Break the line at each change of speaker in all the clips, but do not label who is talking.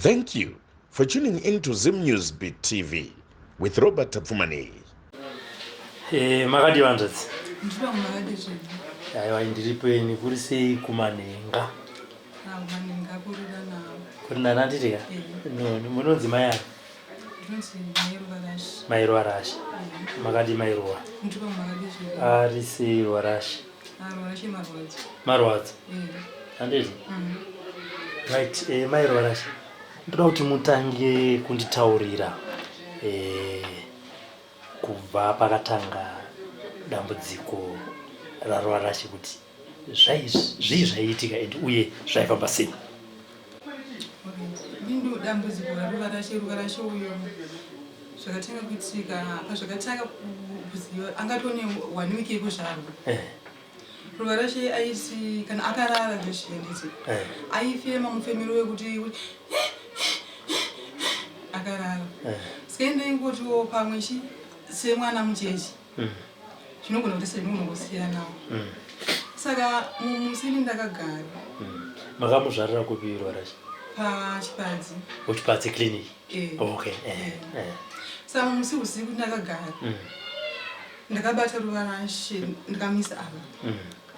Thank you for tuning into Zim News Beat TV with Robert Tapfumani.
Makadi wanzatsi.
Ndikuwa makadi zvi.
Aiwa ndiripo kuri sei kumanhenga.
Kumanhenga kurida nawo.
Kurina nanditika? No, munonzi mayani.
Ndinonzi Mairwarashi.
Mairwarashi. Makadi Mairwa.
Ndikuwa makadi zvi.
Ari sei Rwarashi?
Rwarashi marwadzo.
Marwadzo. Handiti? Right, Mairwarashi. Ndoda kuti mutange kunditaurira kubva pakatanga dambudziko raRwarashi kuti zvii zvaiitika ende uye zvaifamba sei.
Bindu dambudziko raRwarashi uyo zvakatanga kuitika pazvakatanga kuziva angatone 1 week yekuzvarwa. Rwarashi aisi kana akarara zveshenditi aifema mufemero wekuti akarara sikaende ngotiwo pamwe chi semwana muchechi zvinogona kuti semunhu unongosiyanawo saka mumusini ndakagara.
Makamuzvarira kupi Rwarashi?
Pachipadzi.
Kuchipadzi clinic? Okay.
Saka mumusi usiku ndakagara ndakabata Rwarashi ndikamisa apa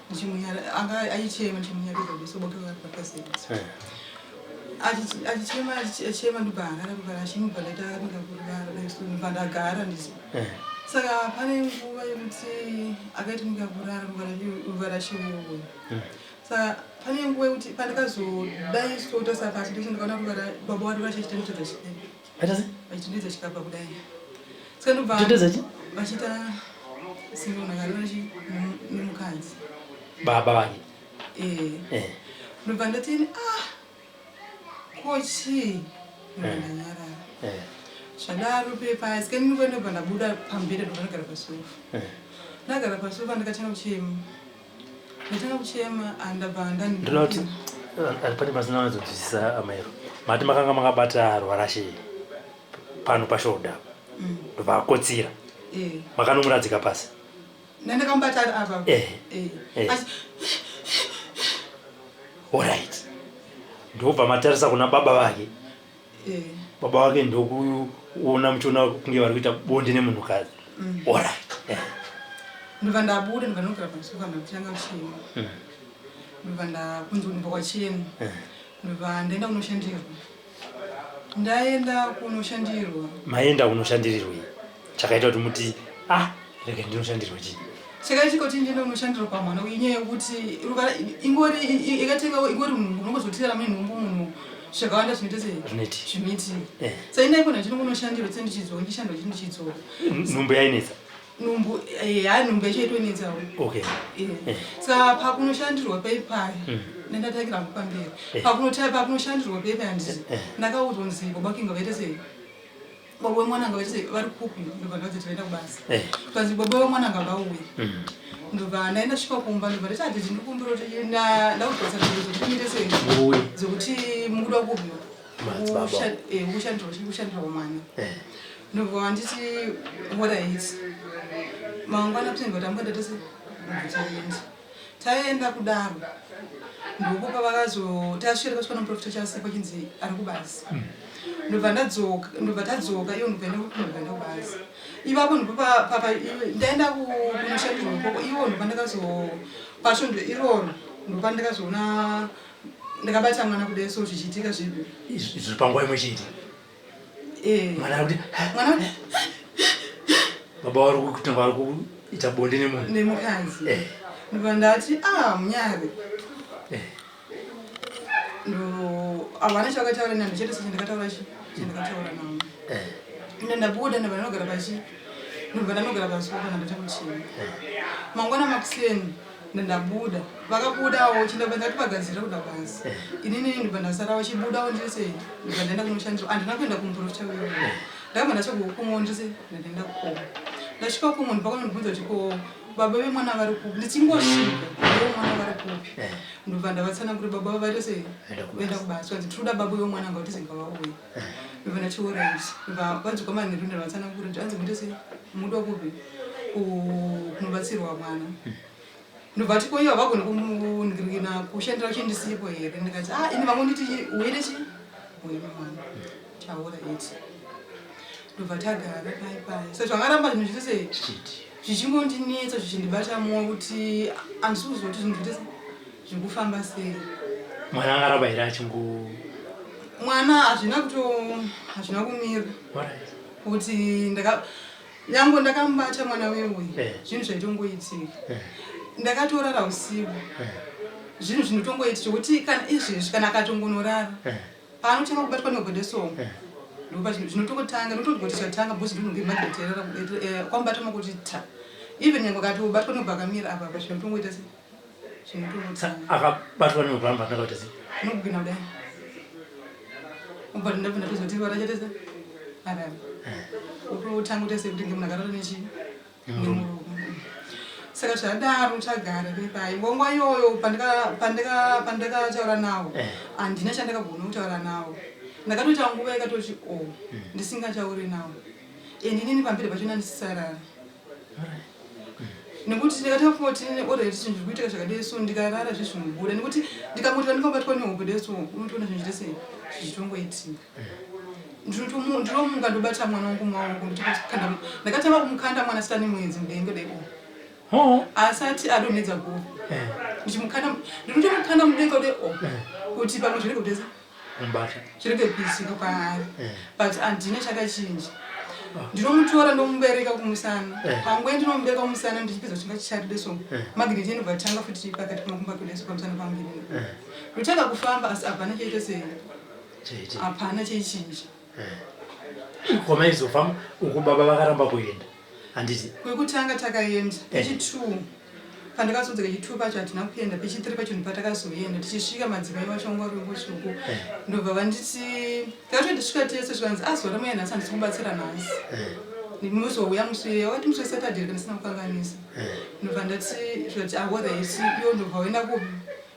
ndichimunyara anga aichema ndichimunyaridza kuti soboke vakapasirisa achichema ndibharara Rwarashi ndibharata ndikakurara ndibva ndagara ndisi. Saka pane nguva yekuti akaiti ndikakurara Rwarashi uwowo. Saka pane nguva yekuti pandikazodai sotasa pasi ndisi ndikaona baba waRwarashi achitendedza chidai achitendedza chikabva kudai. Saka ndobva vachita singona kaRwarashi nemukadzi
baba vake.
Ndobva ndatini kochi ndanyarara zvadaro pepa sika ndinobva ndobva ndabuda pamberi ndogara pasofa. Ndagara pasofa ndakatanga kuchema andabva
ndinoti pane pasina wanzonzwisisa Amairo. Mati makanga makabata Rwarashi pano pashoda ndobva akotsira makanomuradzika pasi.
Ndakambata apa.
Alright. Ndobva matarisa kuna baba vake. Baba vake ndokuona muchiona kunge vari kuita bonde nemunhukadzi. Alright.
Ndobva ndabuda ndikanogara pasofa ndakutanga kuchema. Ndobva ndakunzwa ndobva kwachena. Ndobva ndaenda kunoshandirwa. Ndaenda kunoshandirwa.
Maenda kunoshandirirwa. Chakaita kuti muti rege ndinoshandirwa chii?
Chakaita kuti ndienda kunoshandirwa pamwana inyaya yekuti ingori ikatenga ingori munhu unongozotira munhu zvakawanda zvinoita zvimiti. Saka inaikona ndinokunoshandirwa sendichidzoka ndichishandwa chindichidzoka.
Nhumbu yainetsa?
Nhumbu nhumbu yachoitonetsawo.
Okay.
Saka pakunoshandirwa paipai ndandatakira pamberi. Pakunoshandirwa paipai handisi ndakaudzwa nzi baba kinga vaita sei. Baba wemwana anga vaita vari kupi ndobva ndati tinoenda kubasa. Kanzi baba wemwana anga vauye. Ndobva ndaenda svika kumba ndobva ndati ati ndikumbira kuti ndaudzosa kuti tiite sei dzokuti mukuda kupi kushandira kwamwana. Ndobva nditi alright mangwana kuti ndotamba ndatese taenda kudaro ndokupa tasvika tasvika nomuprofita chasekwa chinzi ari kubasa. Ndobva tadzoka iyo ndobva kubasa. Ipapo ndaenda kunoshandirwa ikoko iwo ndobva ndakazopasvondo iroro ndobva ndakazoona ndakabata mwana kudai so zvichiitika zvipi
izvi panguva imwe chete. Mwana kuti baba vari kutanga vari kuita bonde
nemukadzi. Ndobva ndati munyari havana chavakataura nando chete sechandakataura chandakataura navo. Ndabuda ndobva ndanogara pachi ndobva ndanogara pasofa ndandatanga kuchema. Mangwana makuseni ndabuda vakabudawo chindabva ndati vagadzira kuda basi inini ndobva ndasarawo chibudawo ndise ndobva ndaenda kunoshandirwa handina kuenda kumuprofita wewe ndakabva ndachagokumawo ndise ndaenda kukoma. Ndasvika kumwe ndopakandibvunza kuti ko baba vemwana vari kupi ndichingosvika vemwana vari kupi. Ndobva ndavatsanangura baba vavaita sei voenda kubasa vanzi tinoda baba vemwana anga kuti zingavauye. Ndobva ndachioraight ndobva vadzoka manheru ndavatsanangura kuti anzi muite sei muda kupi kunobatsirwa mwana. Ndobva tikoiva vagona kumushandira chendisipo here ndikati ini vamwe nditi uende chi mwana taura iti ndobva tagara pai saka zvangaramba zvinhu zvese zvichingondinetsa zvichindibata mwoyo kuti handisi kuzoti zvinhu zvese zvikufamba sei.
Mwana angaramba here achingo
mwana hazvina kumira kuti nyango ndakambata mwana wewe zvinhu zvaitongoitika ndakatorara usiku zvinhu zvinotongoitika kuti kana izvezvi kana akatongonorara paanotanga kubatwa negodesongo ndopa zvinotongotanga notogoti chatanga bhosi ndinonge mageterera kwambata makuti ta even nyango akatobatwa nobvakamira apa zvinotongoita se zvinotongotanga
akabatwa nobvamba ndakaita se
nokugina kudai ubva ndabva ndatozoti varachatese arava utotanga utese kuti ngemunhu akarara nechi ngemurume saka zvadaro chagara pepai ngongwa iyoyo pandakataura nawo handina chandakagona kutaura nawo ndakatoita nguva yakatoti ndisingachauri nawo inini pamberi pachona ndisisarara nekuti ndikatafoti already chinhu zvikuitika zvakadai so ndikarara zvezvinobuda nekuti ndikamutira ndikambatwa nehope so unotoona zvinhu zvese zvichitongoitika ndinomuka ndobata mwana wangu maoko ndakatanga kumukanda mwana sitani mwedzi mudenga dai asati adonhedza govo ndinotomukanda mudenga dai kuti pamwe zvirege kutesa zvirege kuisika kwaari but handina chakachinja ndinomutora ndomubereka kumusana pangwe ndinomubereka kumusana ndichipedza chinga chichari deso magneti inobva tanga futi pakati pamakumba kudeso pamusana pambiri ndotanga kufamba asi hapana chaita sei hapana chaichinja
koma izofamba uko baba vakaramba kuenda handiti
kwekutanga takaenda pechi2 pandakazodza kechi2 pacho hatina kuenda pechi3 pacho ndopatakazoenda tichisvika madzimai vacho nguva rwembosvuku ndobva vanditi takatondisvika tese zvikanzi azora muya nhasi handisi kubatsira nhasi muzouya musi wakati musi wesaturday kandisina kukanganisa ndobva ndati zvikati alright iyo ndobva waenda kupi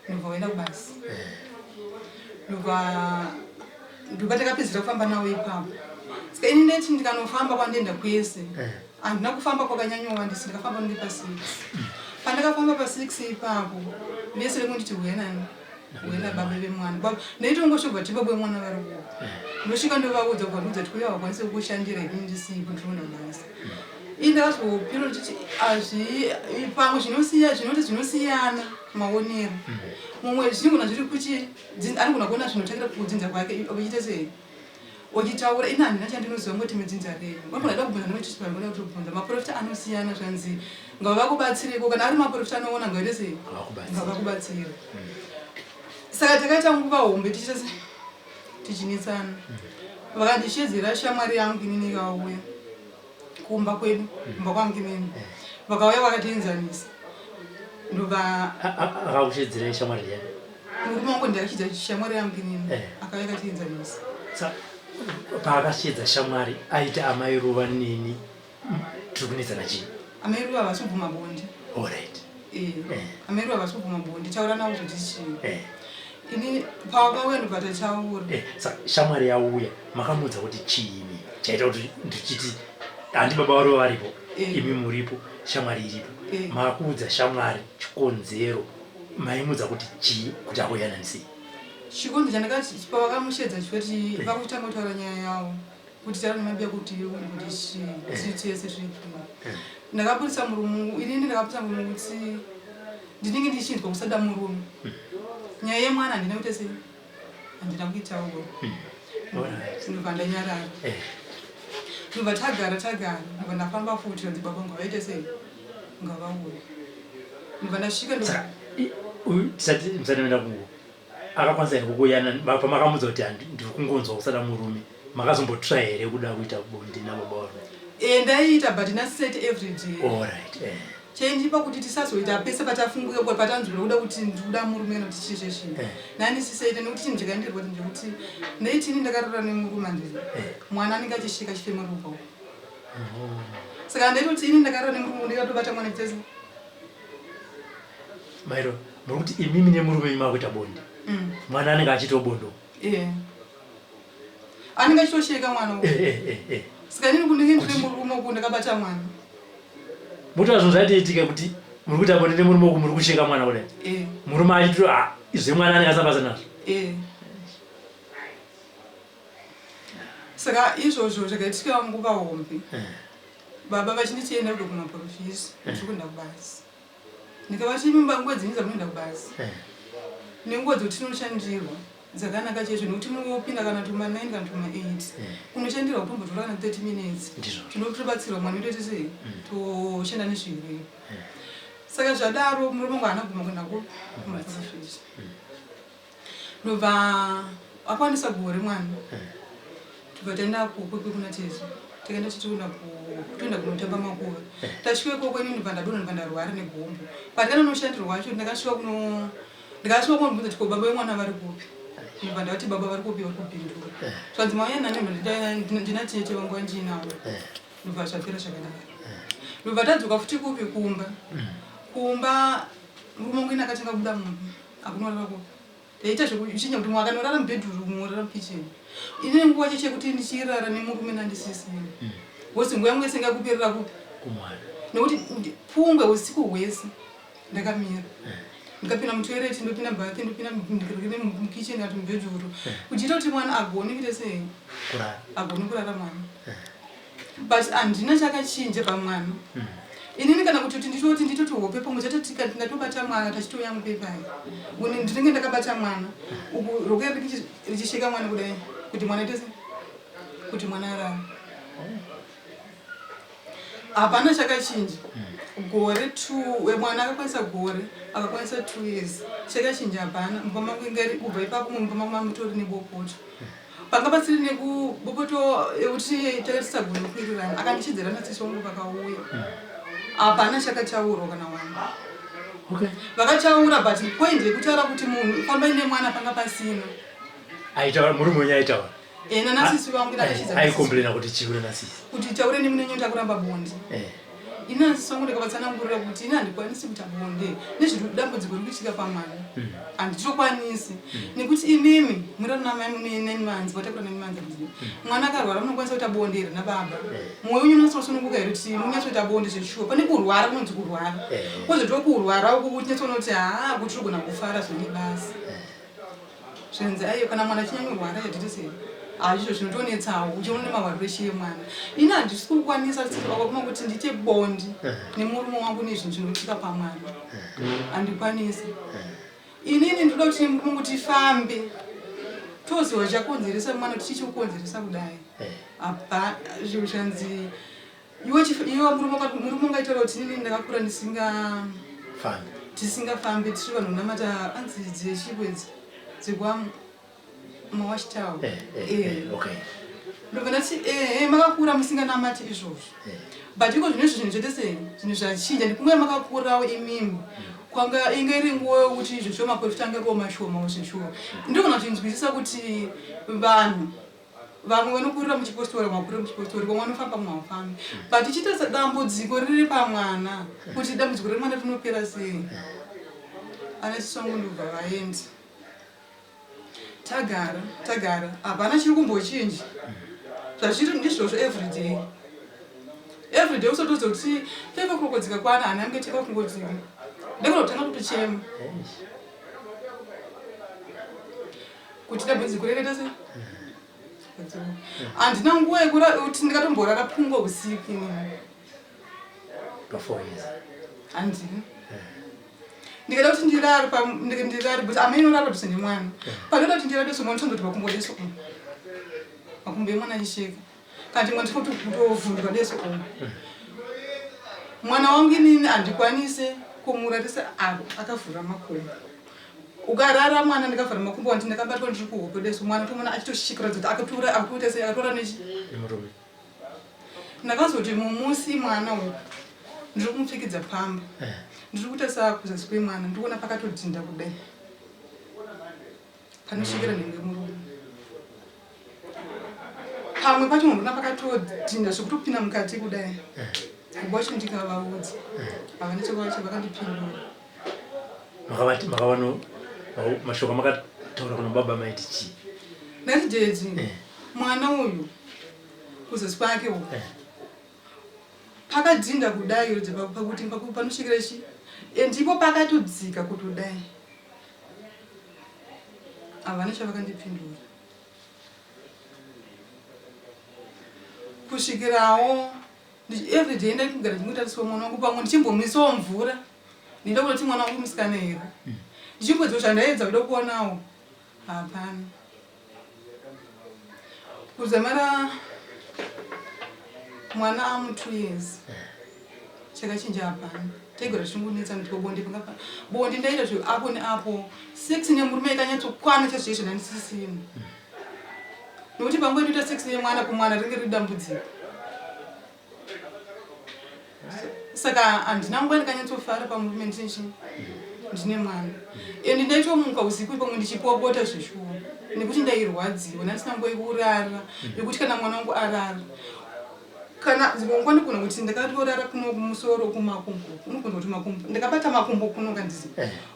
ndobva waenda kubasi ndobva takapedzera kufamba nawo ipapo saka ini ndeti ndikanofamba kwandienda kwese handina kufamba kwakanyanyowa ndisi ndakafamba nonge pa6 pandakafamba pa6 ipapo vese vekunditi uena baba vemwana ndaitongosvogwa ti baba vemwana vari kuko ndosvika ndovaudza kuvanudza kuti kuya vakwanise kushandira ini ndisipo ndinoona nhasi ini ndakazopiro ndichiti pamwe zvinoti zvinosiyana maonero mumwe zvinogona zviri kuti anogona kuona zvinotakira kudzinza kwake uchiita sei uchitaura ini handina chandinoziva ngoti medzinza rei vanogona da kubvunza nochipambona kutobvunza maprofita anosiyana zvanzi ngava vakubatsireko kana ari maprofita anoona ngaite sei ngava kubatsira saka takaita nguva hombe tichinetsana vakandishedzera shamwari yangu inini ikauya kumba kwedu kumba kwangu inini vakauya vakatienzanisa ndobva
akakushedzera shamwari yake
murume wangu ndakachidza shamwari yangu inini akauya akatienzanisa
paakashedza shamwari aita amai ruva nini tiri kunetsana chii
amai ruva havasi kubvuma bondi
alright
amai ruva havasi kubvuma bondi taura navo zvoti chii ini pavakauya ndobva tachaura
shamwari yauya makamuudza kuti chiini chaita kuti ndichiti handi baba vari varipo imi muripo shamwari iripo makuudza shamwari chikonzero maimudza kuti chii kuti akuyana nisei
chikonzo chandakati pavakamushedza chikati vakutanga kutaura nyaya yavo kuti tara nemabiya kuti kuti tese zvipi ndakapurisa murume inini ndakapurisa murume kuti ndinenge ndichinzwa kusada murume nyaya yemwana handina kuita sei handina kuitaura ndobva ndanyarara ndobva tagara ndobva ndafamba futi ranzi baba ngavaite sei ngavauya ndobva ndasvika
tisati musanoenda kungu akakwanisa kukuyana pamakamudza kuti ndiri kungonzwa kusada murume makazombotry here kuda kuita bondi nababa waro
ndaiita but naseti every day
alright
chaindipa kuti tisazoita pese patafunguka patanzwira kuda kuti ndikuda murume kana kuti chizvezvino nani sisaita nekuti chinhu chakaenderwa kuti ndekuti ndaitini ndakarara nemurume andiri mwana anenge achishika chifemurupa saka ndaita kuti ini ndakarara nemurume ndikatobata mwana chitese
mairo muri kuti imimi nemurume imakuita bondi mwana anenge achitobondo
anenge achitosheka mwana saka nini kundingendire murume uku ndakabata mwana
mutoa zvinhu zvatiitika kuti muri kuita bondi nemurume uku muri kusheka mwana kudai murume achito izve mwana anenge asambasa nazvo
saka izvozvo zvakaitika nguva hombe baba vachindichienda kudo kumaprofisi ndikuenda kubasi ndikavati mimba nguva dzini dzamunoenda kubasi nenguva dzotinoshandirwa dzakanaka chaizvo nekuti munopinda kana tuma 9 kana tuma 8 unoshandirwa kutombotora kana 30 minutes tinotobatsirwa mwana utoiti sei toshanda nezvirwere saka zvadaro murume wangu anaguma kuenda kumaprofisi ndobva akwanisa gore mwana tobva taenda kwekwe kuna tezo takaenda toenda kunotamba makuva tasvika ikoko inini ndobva ndadonha ndobva ndarwara negombo patakana noshandirwa wacho ndakasvika kunobvunza tiko baba vemwana vari kupi ndobva ndavati baba vari kupi vari kupindura zvanzi mauya nane ndina tete vangu vandinavo ndobva zvapera zvakanaka ndobva tadzoka futi kupi kumba murume wangu ina akatanga kubuda munhu akunorara kupi ndaita zvekuchinya kuti mwe akanorara mubhedhurumu orara mukicheni ine nguva cheche yekuti ndichirara nemurume nandisisini wosi nguva yangu isingakuperera kupi nekuti pfungwe usiku hwese ndakamira ndikapinda mutoireti ndopinda bhathi ndopinda mukicheni kati mubhedhuru kuchiita kuti mwana agoni kuite sei agoni kurara mwana but handina chakachinja pamwana inini kana kuti nditoti nditoti hope pomwe chatotika tingatobata mwana tachitoya mupepai ndinenge ndakabata mwana uku roke richisheka mwana kudai kuti mwana itese kuti mwana arara hapana chakachinja gore 2 mwana akakwanisa gore akakwanisa 2 years chakachinja hapana mumba mangu ingari kubva ipapo mumba mangu mamutori nebopoto panga pasiri nekubopoto ekuti takatisagona kuirirana akandichidzira natsisi wangu vakauya hapana chakataurwa kana wangu vakataura but point yekutaura kuti munhu famba ine mwana panga pasina
aitaura murume wenyu aitaura
nasisi wangu
aikomplena kuti chiure nasisi
kuti taure nemunenyu takuramba bonde ina nasisi wangu ndakavatsanangurira kuti ina handikwanisi kuita bonde nezvidambudziko rikuitika pamwana handitokwanisi nekuti imimi murari namai mune9 months vatakura 9 months mwana akarwara munokwanisa kuita bonde here nababa mwoyo wenyu unososununguka here kuti munyatsoita bonde zveshuwa pane kurwara kunonzi kurwara kwozotokurwara uku kuti nyatsoona kuti kuti togona kufara zvine basi zvenzi aiyo kana mwana chinyangorwara yatiti sei hazvizvo zvinotonetsawo uchiona nemawariro eshe yemwana ini handisi kukwanisa vakakuma kuti ndiite bondi nemurume wangu nezvinhu zvinoitika pamwana handikwanisi inini ndoda kuti murume wangu tifambe toziva chakonzeresa mwana kuti chichikukonzeresa kudai apa zvinhu zvanzi iwe murume wangu aitaura kuti inini ndakakura tisingafambe tiri vanhu namata anzi dzechibwedzi dzekwa mawashitawo ndobva ndati makakura musinganamati izvozvo but iko zvino zvinhu zvoite sei zvinhu zvachinja ndikunge makakurawo imimi kwanga inge iri nguva yokuti izvo zvomaprofita ange riwo mashoma zveshuwa ndogona kutinzwisisa kuti vanhu vamwe vanokurira muchipostori makurira muchipostori vamwe vanofamba mumafambi but ichiita dambudziko riri pamwana kuti dambudziko remwana rinopera sei ana chiswangu ndobva vaenda tagara hapana chiri kumbochinji zvazviri ndizvozvo everyday usatodza kuti teka kurokodzika kwana hana ange teka kungodzika ndekona kutanga kutochema kuti dambudziko rekaita se handina nguva yekuti ndikatomborara pfungwa usiku handina ndikada kuti ndirari but amainorara kudhuse nemwana panoda kuti ndirare so mwana tondoti makumbo deso makumbo emwana achisheka kandi mwana tikotovhundwa deso mwana wangu inini handikwanise kumurarisa avo akavhura makumbo ukarara mwana ndikavhura makumbo wandi ndakabatwa ndiri kuhope deso mwana tomona achitoshikira kuti akatora nechi ndakazoti mumusi mwana uyu ndiri kumupfekedza pamba ndiri kuita sakuzasi kwemwana ndikuona pakatodhinda kudai panosvikira nenge murume pamwe pacho ndona pakatodhinda zvekutopinda mukati kudai wacho ndikavaudza havane chekavacho vakandipindura
makavano mashoko makataura kuna baba maiti chii
ndati jeji mwana uyu kuzasi kwake uku pakadhinda kudai rodze pakuti panosvikira chi ndipo pakatodzika kutodai havana chavakandipindura kusvikirawo every day ndakugara ndingutariswa mwana wangu pamwe ndichimbomwisawo mvura ndinoda kuti mwana wangu musikana here ndichimbodzi zvandaedza kuda kuonawo hapana kuzamara mwana amu 2 years chakachinja hapana taigora tichingomisa kuti bonde pangapa bonde ndaita zvo apo neapo sex nemurume ikanyatsokwana chazveshe ndandisisimo nokuti panguva inoita sex yemwana kumwana ringe riri dambudziko saka handina nguva ndikanyatsofara pamurume ndine mwana ende ndaitomuka usiku pamwe ndichipopota zveshuwa nekuti ndairwadziwa ndandisina nguva yekurara yekuti kana mwana wangu arara kana zibongwa ndikona kuti ndakatorara kuno kumusoro kumakumbo unogona kuti makumbo ndakabata makumbo kuno kandizi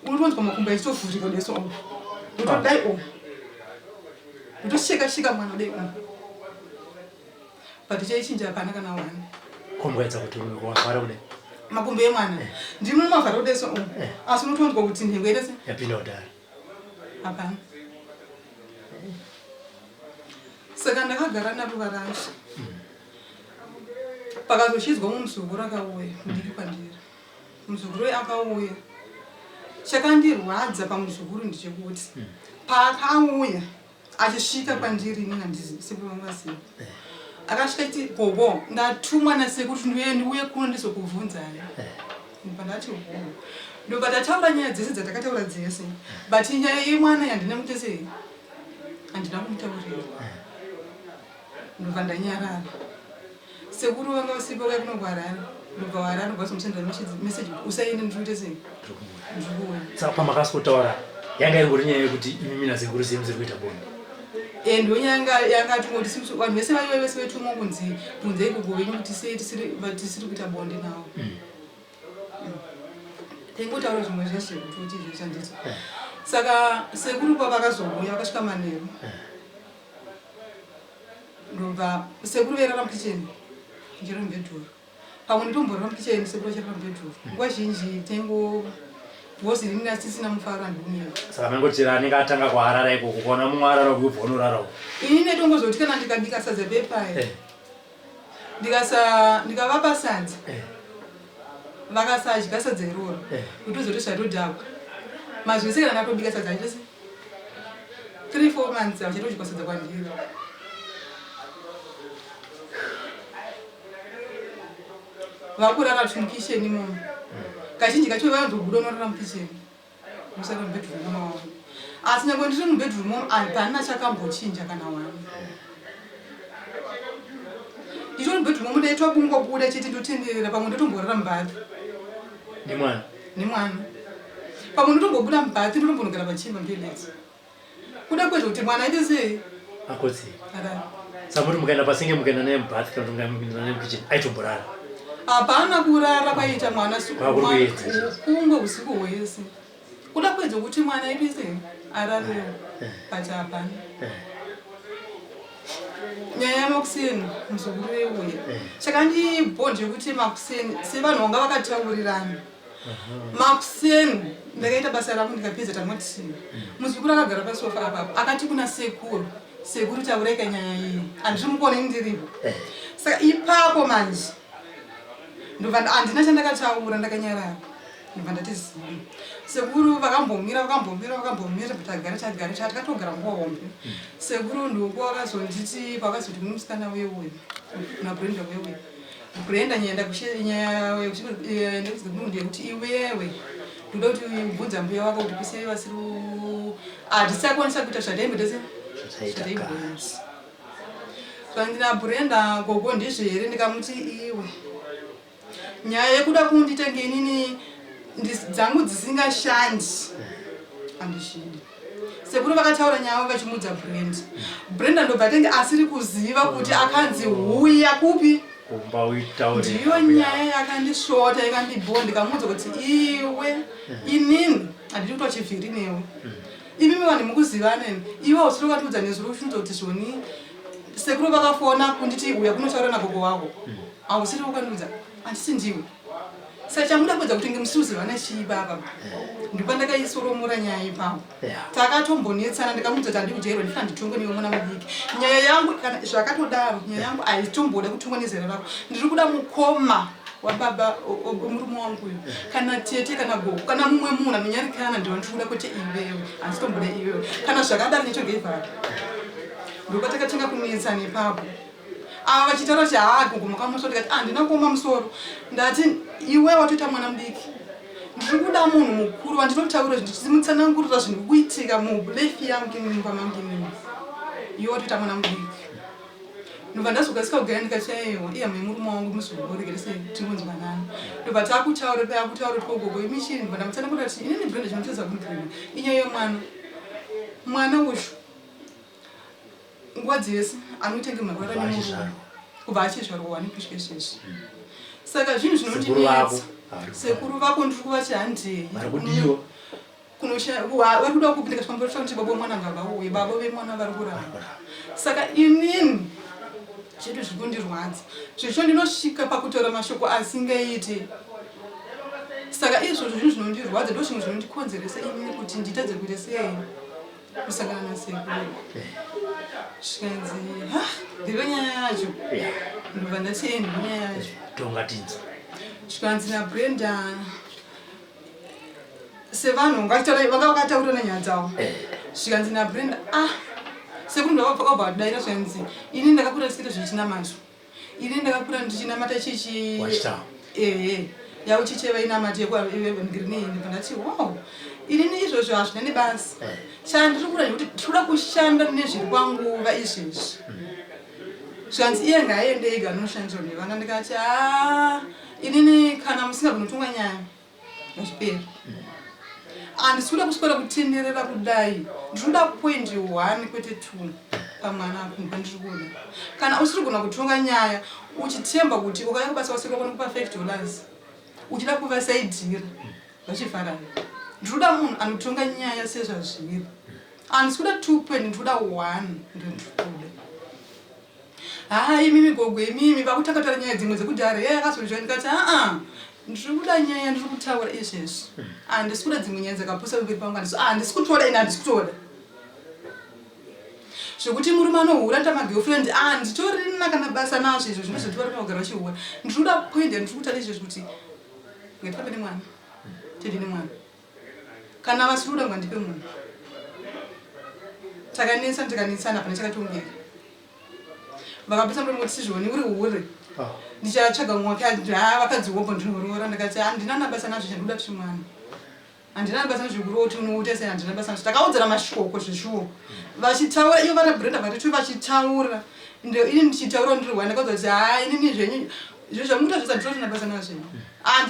unotonzwa makumbo achitovhurika deso ndotodai ndotosheka mwana dai but chaichinja hapana kana wani
komboedza kuti warwara kudai
makumbo emwana ndimo mavhara kudeso asi unotonzwa kuti nhengo yedese
yapinda kudara
hapana saka ndakagara naruva rangu pakazochinzwa muzukuru akauya mudiki kwandiri muzukuru akauya chakandirwadza pamuzukuru ndechekuti paakauya achisvika kwandiri inini handizivi sepavangasiva akasvika chiti gogo ndatumwa nasekuti ndiuye kuno ndizokubvunzai pandati gogo ndobva tataura nyaya dzese dzatakataura dzese but nyaya yemwana yandina mutesei handina kumutaurira ndobva ndanyarara sekuru vanga usipo kai kunogwarara ndobva warara ndobva somusendera message usaende ndikuite sei ndikuwe
saka pamakasikotaura yanga ingori nyaya yekuti imimi nasekuru semu ziri kuita bonde
ndonyanga yangatumoti vanhu vese vaive vese vetumwa kunze ikogo venyu kuti sei tisiri kuita bonde navo tengotaura zvimwe zveshe kuti zveshandisa saka sekuru pavakazouya vakasvika manheru ndobva sekuru verara mukicheni njero mbedhuru pamwe nditomborara mukicheni sekuru achirara mbedhuru nguva zhinji tengo bhosi rini asisina mufaro handimira
saka mangoti anenge atanga kuharara ikoko kuona mumwe arara kubva unorarawo
ini netongozoti kana ndikabika sadza pepai ndikavapa sadza vakasadya sadza iroro kutozoti zvatodhakwa mazvese kana natobika sadza achese 3-4 months vachatodya sadza kwandiri vakurara tumukisheni imomo kazhinji kacho vanzobuda unorara mukisheni musara mubedroom mawavo asi nyange ndiri mubedroom momo hapana chakambochinja kana wani nditori mubedroom momo ndaitwa kungobuda chete ndotenderera pamwe ndotomborara mubhathi nemwana pamwe ndotombobuda mubhathi ndotombonogara pachimba mpeledzi kuda kwezvo kuti mwana aite sei
akotsi samuti mukaenda pasinge mukaenda naye mubhathi kana mukaenda naye mukitchen aitomborara
hapana kurara kwaita mwana kumwe usiku hwese kuda kwedza kuti mwana ipise ararewo but hapana nyaya yamakuseni muzukuru weuya chakandibhonje kuti makuseni sevanhu vanga vakataurirana makuseni ndakaita basa rangu ndikapedza tamati muzukuru akagara pasofa apapo akati kuna sekuru tauraika nyaya iyi handiri mukone ndiripo saka ipapo manje ndobva handina chandakataura ndakanyarara ndobva ndati zivi sekuru vakambomira but agara chatakatogara nguva hombe sekuru ndoko vakazonditi pakazoti mune musikana weuya kuna brenda weuya brenda nyaya ndekuti iwewe ndoda kuti ubvunza mbuya wako kuti kusei vasiri handisakwanisa kuita zvadaimbodese zvadaimbodese zvandina brenda gogo ndizvere ndikamuti iwe nyaya yekuda kunditenge inini dzangu dzisingashandi handishindi sekuru vakataura nyaya vachimudza brenda ndobva tenge asiri kuziva kuti akanzi huya kupi ndiyo nyaya yakandisvota ikandibhonda ndikamudza kuti iwe inini handidi kuita chivhiri newe imimi vanhu mukuzivaneni iwe usiri ukatiudza nezuro uchinudza kuti zvoni sekuru vakafona kunditi uya kunotaura nagogo wako hausiri ukandiudza handisi ndiwe sachamuda kwedza kuti ngemusuzi vana chibaba ndipandakayisoromora nyaya ipapo takatombonetsana ndikamudza kuti handikujairwa ndifana nditongwe niwe mwana mudiki nyaya yangu kana zvakatodaro nyaya yangu aitomboda kutongwa nezera rako ndiri kuda mukoma wababa murume wangu uyu kana tete kana gogo kana mumwe munhu anonyarikana ndiwa ndikuda kwete iwewe handitomboda iwewe kana zvakadaro nechogeivhara ndokatakatenga kunetsana ipapo ava vachitaura kuti haa gogo makamusoro ndikati handina kuoma musoro ndati iwe watoita mwana mudiki ndiri kuda munhu mukuru wandinotaura ndichimutsanangurira zviri kuitika mulefi yangu mumba mangu inini iwe watoita mwana mudiki ndobva ndazokasika kugara ndikachaiwa iya mai murume wangu muzogoregerese tingonzwanana ndobva takutaura payakutaura kuti kogogo imichini ndobva ndamutsanangurira kuti inini Brenda chinotedza kundirima inyaya yemwana mwana uyu nguva dzese anotenge marwara nemurume kubva achizvarwa wani kusvika izvezvi saka zvinhu zvinondinetsa sekuru vako ndiri kuva chihandei vari kuda kupindika chipambaro kuti baba vemwana ngavauye baba vemwana vari kuramba saka inini chedu zviri kundirwadza zvecho ndinosvika pakutaura mashoko asingaite saka izvozvo zvinhu zvinondirwadza ndo zvimwe zvinondikonzeresa inini kuti nditadze kuite sei kusangana nasekuru zvikanzi ndive nyaya yacho ndobva ndatieni nyaya yacho
tongatinzi
zvikanzi naBrenda sevanhu vanga vakataura nanyaya dzavo zvikanzi naBrenda sekuru ndavabva vadaira zvikanzi ini ndakakura ndisiita zvichinamazvo ini ndakakura ndichinamata chichi yavo chicheva inamati yekuagirinei ndibva ndati wow inini izvozvo hazvina nebasa chandiri kura nekuti tinoda kushanda nezviri kwanguva izvezvi zvikanzi iye ngaaende ega anoshandiswa nevana ndikati inini kana musingagonotongwa nyaya ngazviperi handisi kuda kuswera kutenderera kudai ndinoda point 1 kwete 2 pamwana akumba ndiri kuda kana usiri kugona kutonga nyaya uchitemba kuti ukaya kubasa waseka kona kupa $5 uchida kuvasaidhira vachifarana ndinoda munhu anotonga nyaya sezvazviri handisi kuda 2 point ndinoda 1 ndendikuda imimi gogo imimi vakutakatora nyaya dzimwe dzekudhara yakazozva ndikati ndiri kuda nyaya ndiri kutaura izvezvi handisi kuda dzimwe nyaya dzakapusa pamberi pangu handisi kutoda ine handisi kutoda zvekuti murume anohura ntamagirlfriend nditorina kana basa nazvo izvo zvinozotiva rinogara vachihura ndiri kuda point yandiri kutaura izvezvi kuti ngatipape nemwana tedi nemwana kana vasiri kuda ngandipe munhu takanetsa tikanetsana pana chakatongeka vakapesa murume kuti sizvoni uri hure ndichatsvaga mwake vakadziwopo ndinoroora ndikati handina nabasa nazvo chandikuda kuti mwana handina nabasa nezvekurova kuti unoute sei handina basa nazvo takaudzana mashoko zvezvuwo vachitaura iyo vana Brenda vari vachitaura ini ndichitaura ndiri hwa ndakaudzwa kuti inini zvenyu izvo zvamuita zvese handitoti nabasa nazvo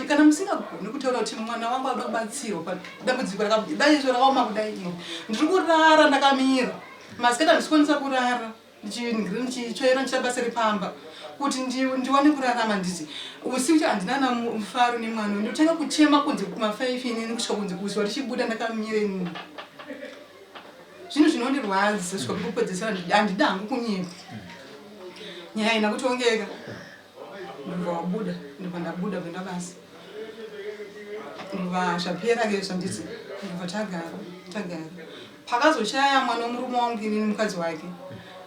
kana musingagoni kutaura kuti mwana wangu ada kubatsirwa padambudziko dai izvo rakaoma kudai ino ndiri kurara ndakamira masikati handisikwanisa kurara ndichitsvaira ndichabasa repamba kuti ndiwane kurarama nditi usiku handina mufaro nemwana ndotanga kuchema kunze kuma5 inini kusvika kunze kusiwa tichibuda ndakamira inini zvinhu zvinondirwadza svika kukupedzesera handida hangu kunyepa nyaya ina kutongeka ndobva wabuda ndobva ndabuda bendabasa ndobva zvapera ke zvanditi ndobva tagara pakazoshaya mwana womurume wangu inini mukadzi wake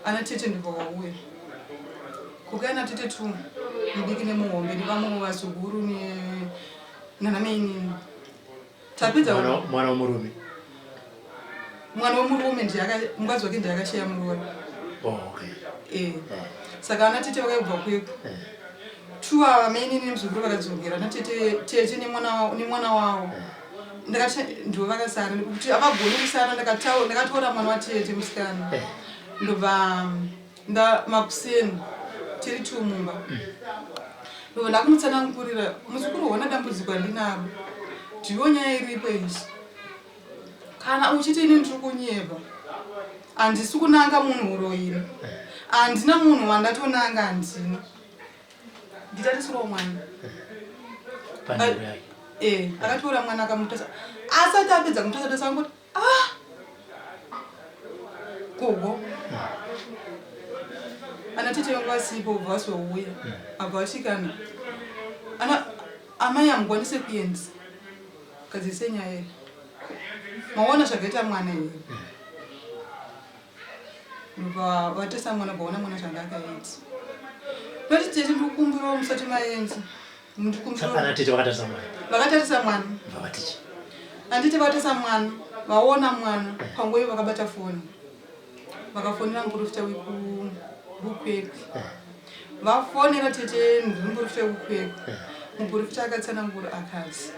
ana tete ndobva wauya kukana tete 2 mudiki nemuhombe nevamwe vazuguru nanameinini tapedza
mwana womurume mukadzi wake ndiyakashaya murora saka ana tete vakaibva kweko 2 ava mainini nemuzukuru vakadzokera ana tete nemwana wavo ndo vakasara kuti avagoni kusara ndakataura mwana watete musikana ndobva makuseni tiri 2 mumba ndobva ndakumutsanangurira muzukuru wana dambudziko andinaro ndiyo nyaya iripo izvi kana uchiti ini ndiri kunyepa handisi kunanga munhu uroiri handina munhu wandatonanga handina nditarisirawo mwana akatora mwana akamutasa asati apedza kumutasa tasangoti gogo ana tete vangu vasipo ubva vasouya abva vasikana
amai amukwanise kuenza kadzise nyaya iri maona zvakaita mwana iri ndobva vatesa mwana baona mwana zvanga akaita noti tete ndikukumbirawo musati maenza vakatarisa mwana handiti vatesa mwana vaona mwana panguva iyo vakabata foni vakafonera muprofita wekukwekwe vafonera tete muprofita wekukwekwe muprofita akatsanangura akazi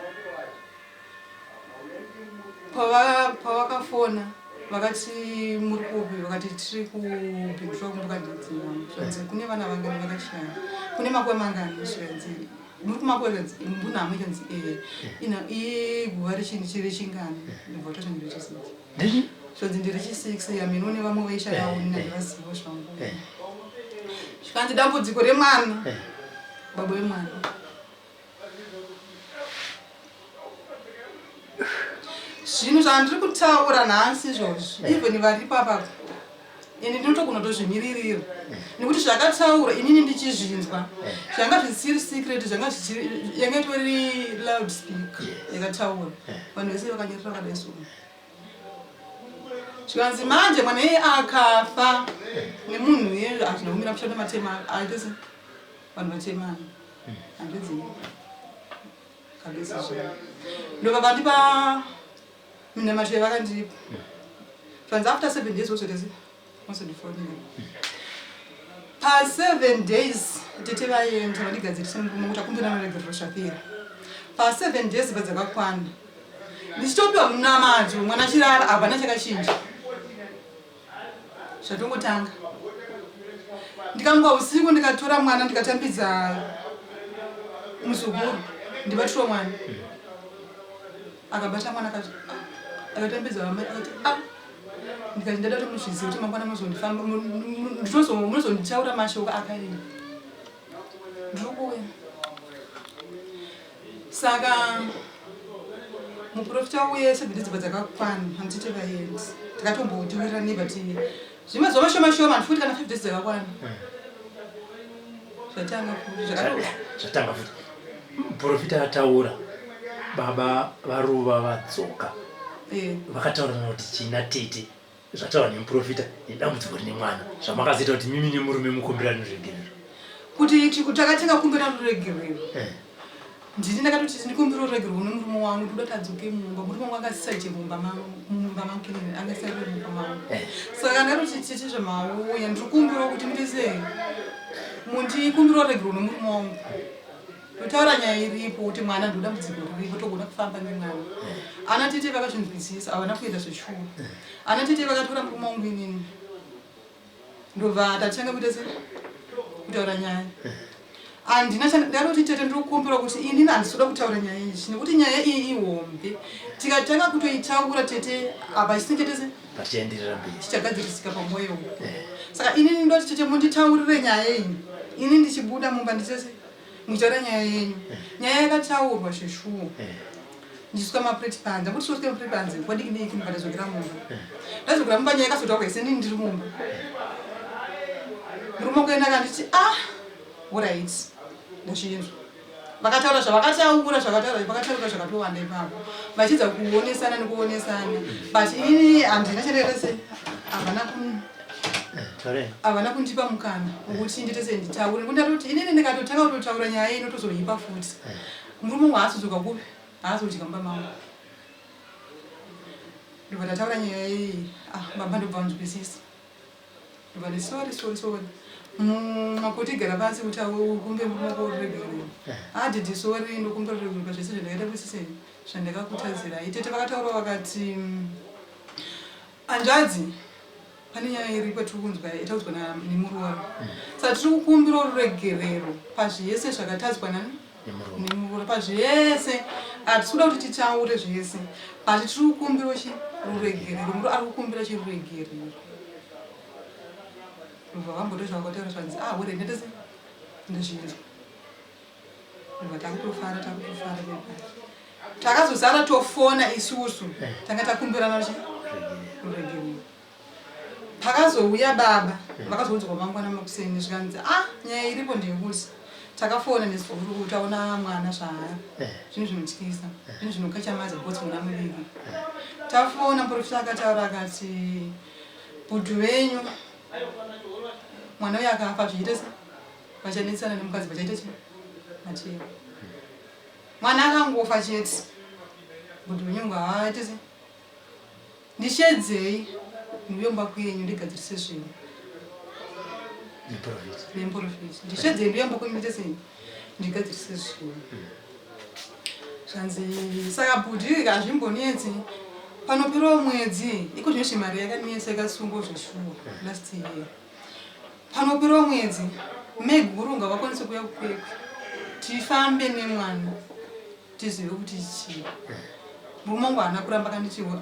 pavakafona vakati muri kupi vakati tiri kubhinduswa kumbuka ndedzimamo zvanzi kune vana vangani vakashaya kune makwe mangani zvanzi muri kumakwe zvanzi mbunhamo chanzi iguva rechini chiri chingani ndibva kutoti ndiri chi6 zvanzi ndiri chi6 yamino nevamwe vaisharauni nandivazivo zvangu zvikanzi dambudziko remwana baba wemwana zvinhu zvandiri kutaura nhasi izvozvo even vari papapo ini ndinotogona kutozvimiririra nekuti zvakataura inini ndichizvinzwa zvanga zvisiri secret zvanga yanga itori loud speak yakataura vanhu vese vakanyerera vakadai so zvikanzi manje mwana iye akafa nemunhu iye hazvina kumira mushando matema aitese vanhu vatemana handidzi kabesi zvino ndobva vandipa mina mashe vakandipa zvanzi after 7 days wozotese wasodifonera pa7 days tete vaenda vandigadzirisa murume kuti akumbira noregerero zvapera pa7 days padzakakwana ndichitopiwa munamadzo mwana chirara hapana chakachinja zvatongotanga ndikanguva usiku ndikatora mwana ndikatambidza muzukuru ndibatiro mwana akabata mwana akatambidza vamai akati ndikati ndada kuti muzvizive kuti mangwana muzondifamba munozonditaura mashoko akaenda ndiri kuuya saka muprofita uye 7 days dzakakwana handiti vaendi tikatombotiwirira nebati zvimazuva mashoma ndifuti kana 5 days dzakakwana
zvatanga futi muprofita ataura baba varuva vadzoka vakataurana kuti china tete zvataura nemuprofita nedambudziko rine mwana zvamakazoita kuti mimi nemurume mukumbirano ruregerero
kuti takatenga kumbirano ruregerero ndini ndakatoti ndikumbira ruregerero nemurume wangu ndoda tadzoke mumba murume wangu akasisaje mumba mangu kenene angasaire mumba mangu saka ndakatoti tete zvamauya ndikumbira kuti ndise mundikumbira ruregerero nemurume wangu totaura nyaya iripo kuti mwana ndodambudziko riripo togona kufamba nemwana ana tete vakazvinzwisisa havana kuenda zveshuru ana tete vakatora murume wangu inini ndobva tatanga kuita kutaura nyaya handina ndaroti tete ndikukumbira kuti inini handisoda kutaura nyaya izvi nekuti nyaya iyi ihombe tikatanga kutoitaura tete apa chisingetese chichagadzirisika pamwoyo saka inini ndoti tete munditaurire nyaya iyi ini ndichibuda mumba nditese muchitaura nyaya yenyu nyaya yakataurwa zveshuwo ndisvika mapreti panze kuti swosvika mapreti panze kwadiki neiki ndikatazokera mumba ndazokera mumba nyaya yakazotaurwa isenini ndiri mumba murume kuenda akanditi orit ndachinzwa vakataura zvavakataura vakataura zvakatowanda ipapo vachidza kuonesana nekuonesana but ini handina chererese havana kundipa mukana wokuti nditese nditaure kundatoti inini ndikatotanga kutotaura nyaya inotozoipa futi murume wangu haazodzoka kupi haazodika mumba mangu ndobva ndataura nyaya iyi baba ndobva nzwisisa ndobva ndi sorry makoti igara pasi kuti ukumbe murume koruregerero adhidhi sori ndokumbe ruregerero pazvese zvandakaita kwisise zvandakakutadzira itete vakataura vakati anzvadzi pane nyaya iripo tiri kunzwa itaudzwa nemuroora saka tiri kukumbira ruregerero pazvese zvakatadzwa nemuroora pazvese hatisi kuda kuti titaure zvese but tiri kukumbira ruregerero muro ari kukumbira chiruregerero ndobva vamboto zvavakataura zvanzi were ndetese ndazvinzwa ndobva takutofara takazozara tofona isusu tanga takumbirana ruregerero pakazouya baba vakazoudzwa mangwana makuseni zvikanzi nyaya iripo ndeyekuti takafona nesivhuru kuti aona mwana zvaya zvinhu zvinotyisa zvinhu zvinokachamadza bhotsi muna muviri tafona muprofita akataura akati budhu venyu mwana uyo akafa zviite se vachanetsana nemukadzi vachaite chi mateo mwana akangofa chete budhu venyu ngavaite se ndishedzei ndiyomba kwenyu ndigadzirise zvinhu nemprofita ndishedzei ndiyomba kwenyu ndiite sei ndigadzirise zvinhu zvanzi saka budhu ikazvimbonetsi panoperawo mwedzi iko zvino mari yakanetsa ikasungo zveshuwa last year panoperawo mwedzi megurunga vakwanise kuya kukwekwe tifambe nemwana tizive kuti chii mumongo haana kuramba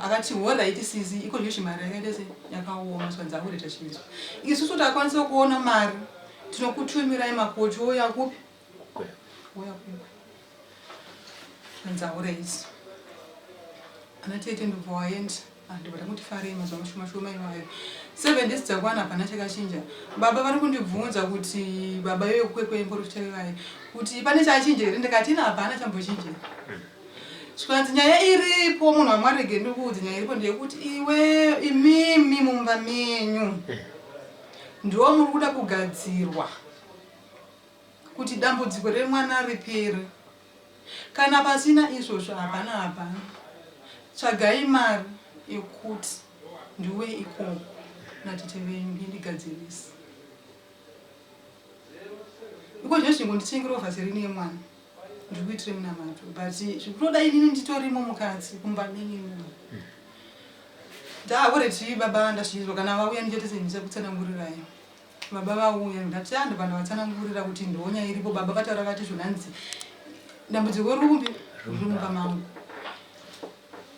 akati alright sisi iko zvino mari yakaita se yakaoma svanzi akureta chinzwa isusu takwanisa kuona mari tinokutumirai makoti oya kupi oya kupi svanzi alright ana tete ndobva waenda handibada kuti farei mazuva mashoma iwayo 7 days dzakwana hapana chakachinja baba vari kundibvunza kuti baba yoyo kwekwe muprofita iwayo kuti pane chachinja here ndikati ina hapana chambochinja svanzi nyaya iripo munhu wamwari rege ndikuudzi nyaya iripo ndeyekuti iwe imimi mumba menyu ndiwo muri kuda kugadzirwa kuti dambudziko remwana ripere kana pasina izvozvo hapana tsvagai mari yekuti ndiwe ikoko natete venyu indigadzirisa iko zvino zvingonditengerawo vhaserini yemwana ndikuitire munamato but zvikutoda inini nditorimo mukadzi kumba menyu ndaakureti baba ndazvizwa kana vauya ndichete sendisa kutsanangurirai baba vauya ndati andopanda vatsanangurira kuti ndonya iripo baba vataura vati zvonanzi dambudziko rumbi riri mumba mangu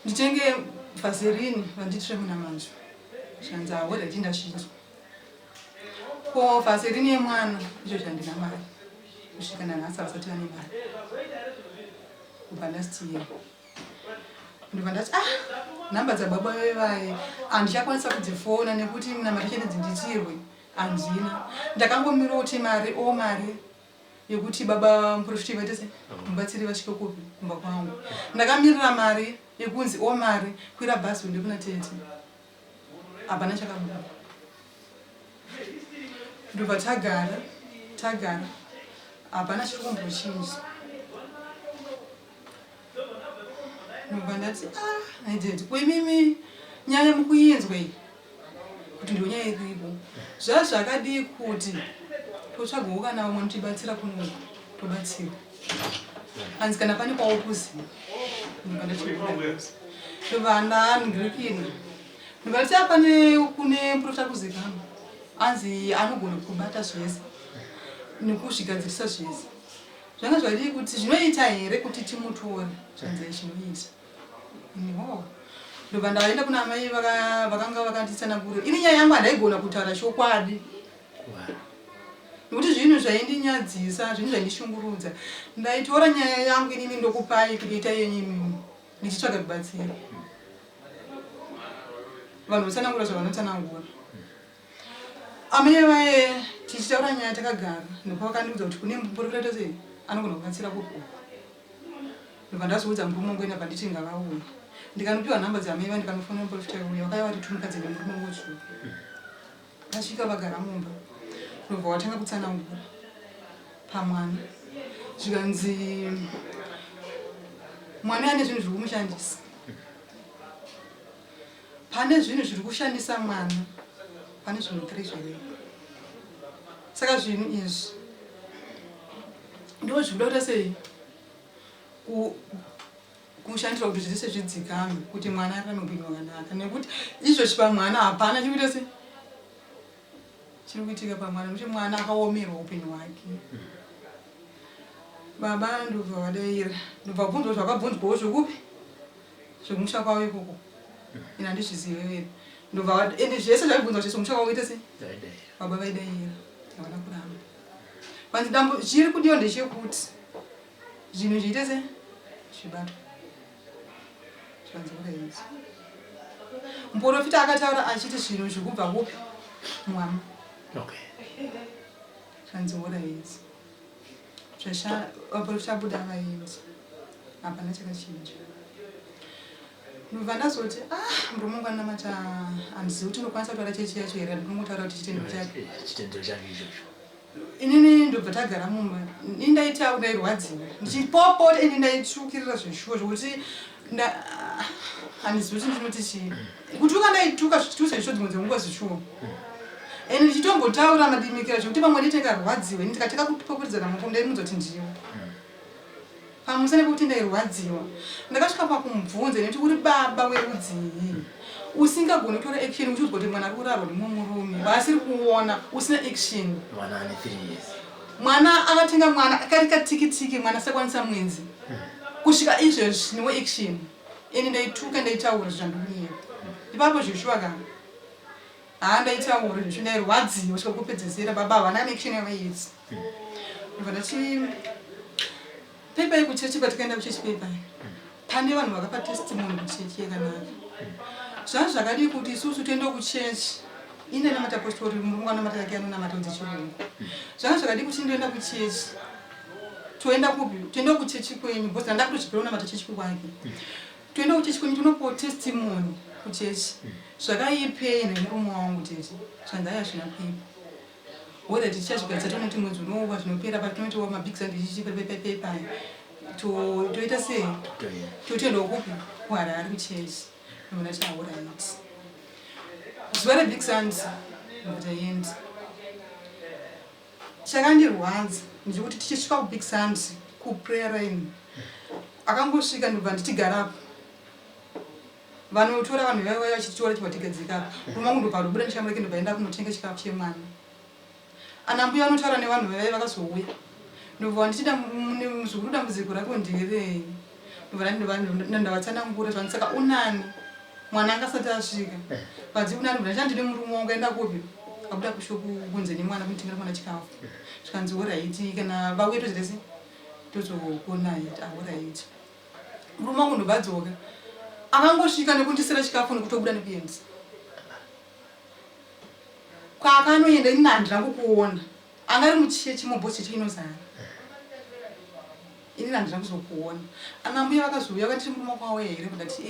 nditenge vhaserini vanditire munamato zvanzi already ndazvizwa ko vhaserini yemwana izvo zvandina mari kusvika nanhasi vasati vane mari kubva last year ndobva ndati nhamba dzababa vevaye handichakwanisa kudzifona nekuti munamari chete dzinditirwe handina ndakangomirawo kuti mari yekuti baba muprofita vaite se mubatsiri vasvike kupi kumba kwangu ndakamirira mari yekunzi mari kwira bhazi uende kuna tete hapana chakabuda ndobva tagara hapana chiri kumbochinja ndobva ndati naideti kwemimi nyaya mukuinzwa iyi kuti ndo nyaya iripo zvazvakadii kuti totsvagawo kana vamwe notibatsira kuno tobatsira hanzi kana pane kwawokuziva ndobva ndachiokuzi ndobva ndaningirikini ndobva nditi apane kune muprofita kuzikanwa hanzi anogona kubata zvese nekuzvigadzirisa zvese zvanga zvadii kuti zvinoita here kuti timutore zvanzi zvinoita niwo ndobva ndaenda kuna mai vakanga vakanditsanangurira ini nyaya yangu handaigona kutaura chokwadi nekuti zvinhu zvaindinyadzisa zvinhu zvaindishungurudza ndaitora nyaya yangu inini ndokupai kudiita yenyu ndichitsvaga kubatsira vanhu votsanangura zvavanotsanangura amai vaye tichitaura nyaya takagara ndopa vakandiudza kuti kune muprofita sei anogona kubatsira kupo ndobva ndazoudza murume ngoenda panditi ngavauya ndikanopiwa nhamba dzamai vaye ndikanofonera muprofita uya vakaiva vatitumukadzi nemurume ngotsvuku vasvika vagara mumba ndobva watanga kutsanangura pamwana zvikanzi mwana ane zvinhu zviri kumushandisa pane zvinhu zviri kushandisa mwana pane zvinhu 3 zviriko saka zvinhu izvi ndo zvinoda kuita sei kushandiswa kuti zvese zvidzikame kuti mwana ararame upenyu hwakanaka nekuti izvozvi pamwana hapana chiri kuita sei chiri kuitika pamwana nekuti mwana akaomerwa upenyu hwake baba ndobva vadaira ndobva bvunzwa zvakabvunzwawo zvekupi zvemusha kwavo ikoko ina handizvizive vere ndobva ende zvese zvaibvunzwa zvese musha kwavo uite sei baba vaidaira havana kuramba vanzi dambo chiri kudiwa ndechekuti zvinhu zviite sei zvibatwa zvanzi vakaidzi muprofita akataura achiti zvinhu zvikubva kupi mwama zvanzi vakaidzi chabuda vaenzi hapana chakachinja. Ndobva ndazoti murume wangu anamata handizivi kuti ndokwanisa kutaura chechi yacho here, ndinotaura kuti chitendero chake
ichocho
inini ndobva tagara mumba indaita ndairwadziwa ndichipopota ini ndaitsvukirira zveshuwa zvokuti handizivi kuti ndinoti chii kutuka ndaituka zvichitusa izvo dzimwe dzenguva zvishuwa ende ndichitombotaura madimikira zvokuti vamwe nditengarwadziwa ini ndikateka kupopuridzana mako ndaimudza kuti ndiwo pamusana pekuti ndairwadziwa ndakasvika pakumubvunza nekuti uri baba werudzii usingagoni kutora action uchiudzwa kuti mwana ari kurarwa nemumwe murume vaasiri kuona usina action.
Mwana ane 3 years.
Mwana akatenga mwana akarika tikitiki mwana sakwanisa mwenzi kusvika izvezvi newe action ini ndaituka ndaitaura zvandiniye ipapo zvishwa kana ndaitaura izvo ndairwadziwa kusvika kupedzisira baba havana action yavaitsi ndobva ndati pepa yekuchechi patikaenda kuchechi pepa pane vanhu vakapa testimony kuchechi yakanaka zvazvo zvakadii kuti isusu toenda kuchechi ine namatapostori murume anamata yake anonamata dzechirungu zvanga zvakadii kuti ndoenda kuchechi toenda kupi toenda kuchechi kwenyu bhosi ndanda kutozvipira unamata chechi kwake toenda kuchechi kwenyu tonopiwa testimony kuchechi zvakaipei nemurume wangu chechi zvanzaya zvina kuipa whether tichazvikaisa tonoti mwedzi unova zvinopera patonoti mabig sand ichichipepepepai toita sei totoendawo kupi kuharare kuchechi nomuna chauraiti zuva rebig sand ndotaienda chakandirwadza ndechekuti tichisvika kubig sand kuprayer line akangosvika ndobva nditigarapo vanotora vanhu vaiva vachitora chivatigadzikapo rumangu ndobva rubuda ndichamureke ndobva enda kunotenga chikafu chemwana anambuya anotaura nevanhu vaiva vakazouya ndobva ndichida muzukuru dambudziko rako nderei ndobva ndavatsanangura zvani saka unani mwana angasati asvika badzi unani bva ndichandine murume wangu aenda kupi akuda kushoku kunze nemwana kunitengera mwana chikafu zvikanzi oraiti kana vauye tozirese tozokona iti ahoraiti murume wangu ndobva adzoka akangosvika nekundisira chikafu nekutobuda nekuenza kwaakanoenda ini handina kukuona angari muchechi mubhosi chechi inozara ini handina kuzokuona anambuya vakazouya vakati murume wako auya here kudati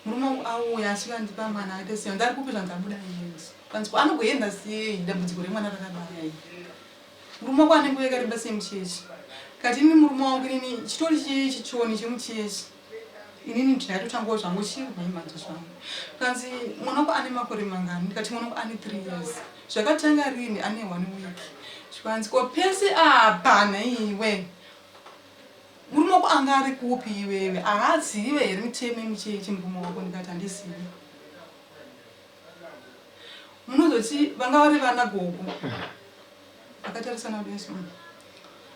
murume wangu auya asi vandipa mwana aite sei ndari kupi zvanzabuda yenzi kanzi anogoenda sei dambudziko remwana rakadai murume wako anenge yakareba sei muchechi kati ini murume wangu inini chitori chichoni chemuchechi inini ndinatotangawo zvangu chiri maimhanza zvangu kanzi mwana wako ane makore mangani ndikati mwana wako ane 3 years zvakatanga rini ane 1 week zvikanzi ko pese apana iwe murume wako anga ari kupi iwewe haazive here mitemo yemichechi murume wako ndikati handizivi munozoti vanga vari vana gogo vakatarisana kudai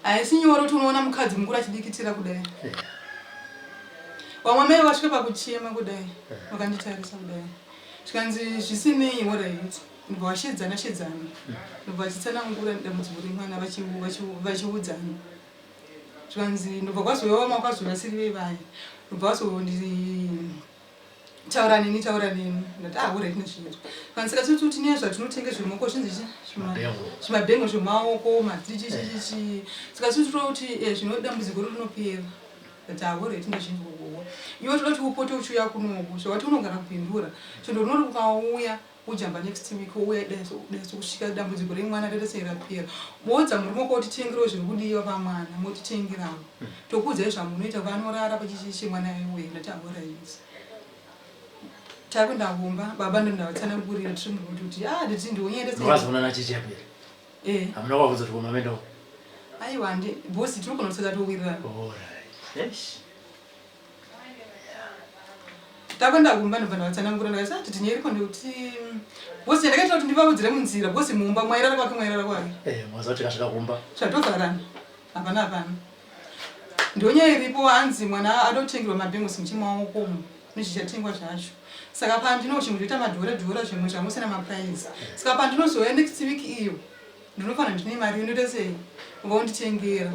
haisi nyoro kuti unoona mukadzi mukuru achidikitira kudai vamwe mai vasvika pakuchema kudai vakanditarisa kudai zvikanzi zvisinei oraiti ndobva vashedzana ndobva vachitsanangura dambudziko remwana vachiudzana zvikanzi ndobva kwazovewa makwazovasiri vevaya ndobva vazonditaura neni ndati oraiti nezvizvo zvikanzi saka tiri kuti tine zvatinotenge zvemoko zvinzi zvimabhengo zvemaoko madzichichichichi saka tiri kuti zvino dambudziko rinopera kuti ahoraiti ndezvinzvokuwa iwe toda kuti upote uchiuya kunoku zvavati unogara kupindura chindonori ukauya ujamba next week ouya daiso kusvika dambudziko remwana rese rapera bodza murume wako utitengerewo zviri kudiwa pamwana motitengerawo tokuudzai zvamunoita vanorara pachichichi mwana iwe ndati ahoraiti takwenda kumba baba ndondavatsanangurira tiri kuti nditi
ndionyeendesevazonana chichapera hamuna kwakudza kuti komamendawo
aiwa bhosi tiri kunoseka towirirana takwenda kumba ndobva ndavatsanangura ndikati tinyeriko ndekuti bhosi ndakaita kuti ndivaudzire munzira bhosi mumba mwairara kwake
mwazati kasvika kumba
zvatobvarana hapana ndonyaya iripo hanzi mwana adotengerwa mabhengosi muchimaokomo nezvichatengwa zvacho saka pandino chimwe toita madhora zvimwe zvamusina maprize saka pandinozoya next week iyo ndinofanira ndine mari inoita sei vaunditengera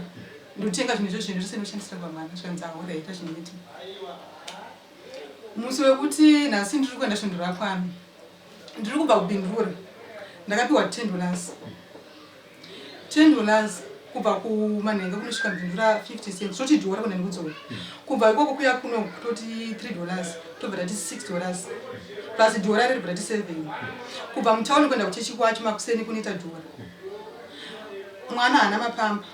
ndotenga zvinhu izvo zvinhu zvose ndoshandisira pamwana zvikanzi ahoraita zvineti musi wekuti nhasi ndiri kuenda svondo rakwana ndiri kubva kubindura ndakapiwa $10 $10 kubva kumanhenga kunosvika mubvindura 50 cents toti dhora kuna nekudzoka kubva ikoko kuya kuno toti $3 tobva tati $6 plus dhora riri bva tati 7 kubva mutauni kuenda kuchechi kwacho makuseni kunoita dhora mwana haana mapamba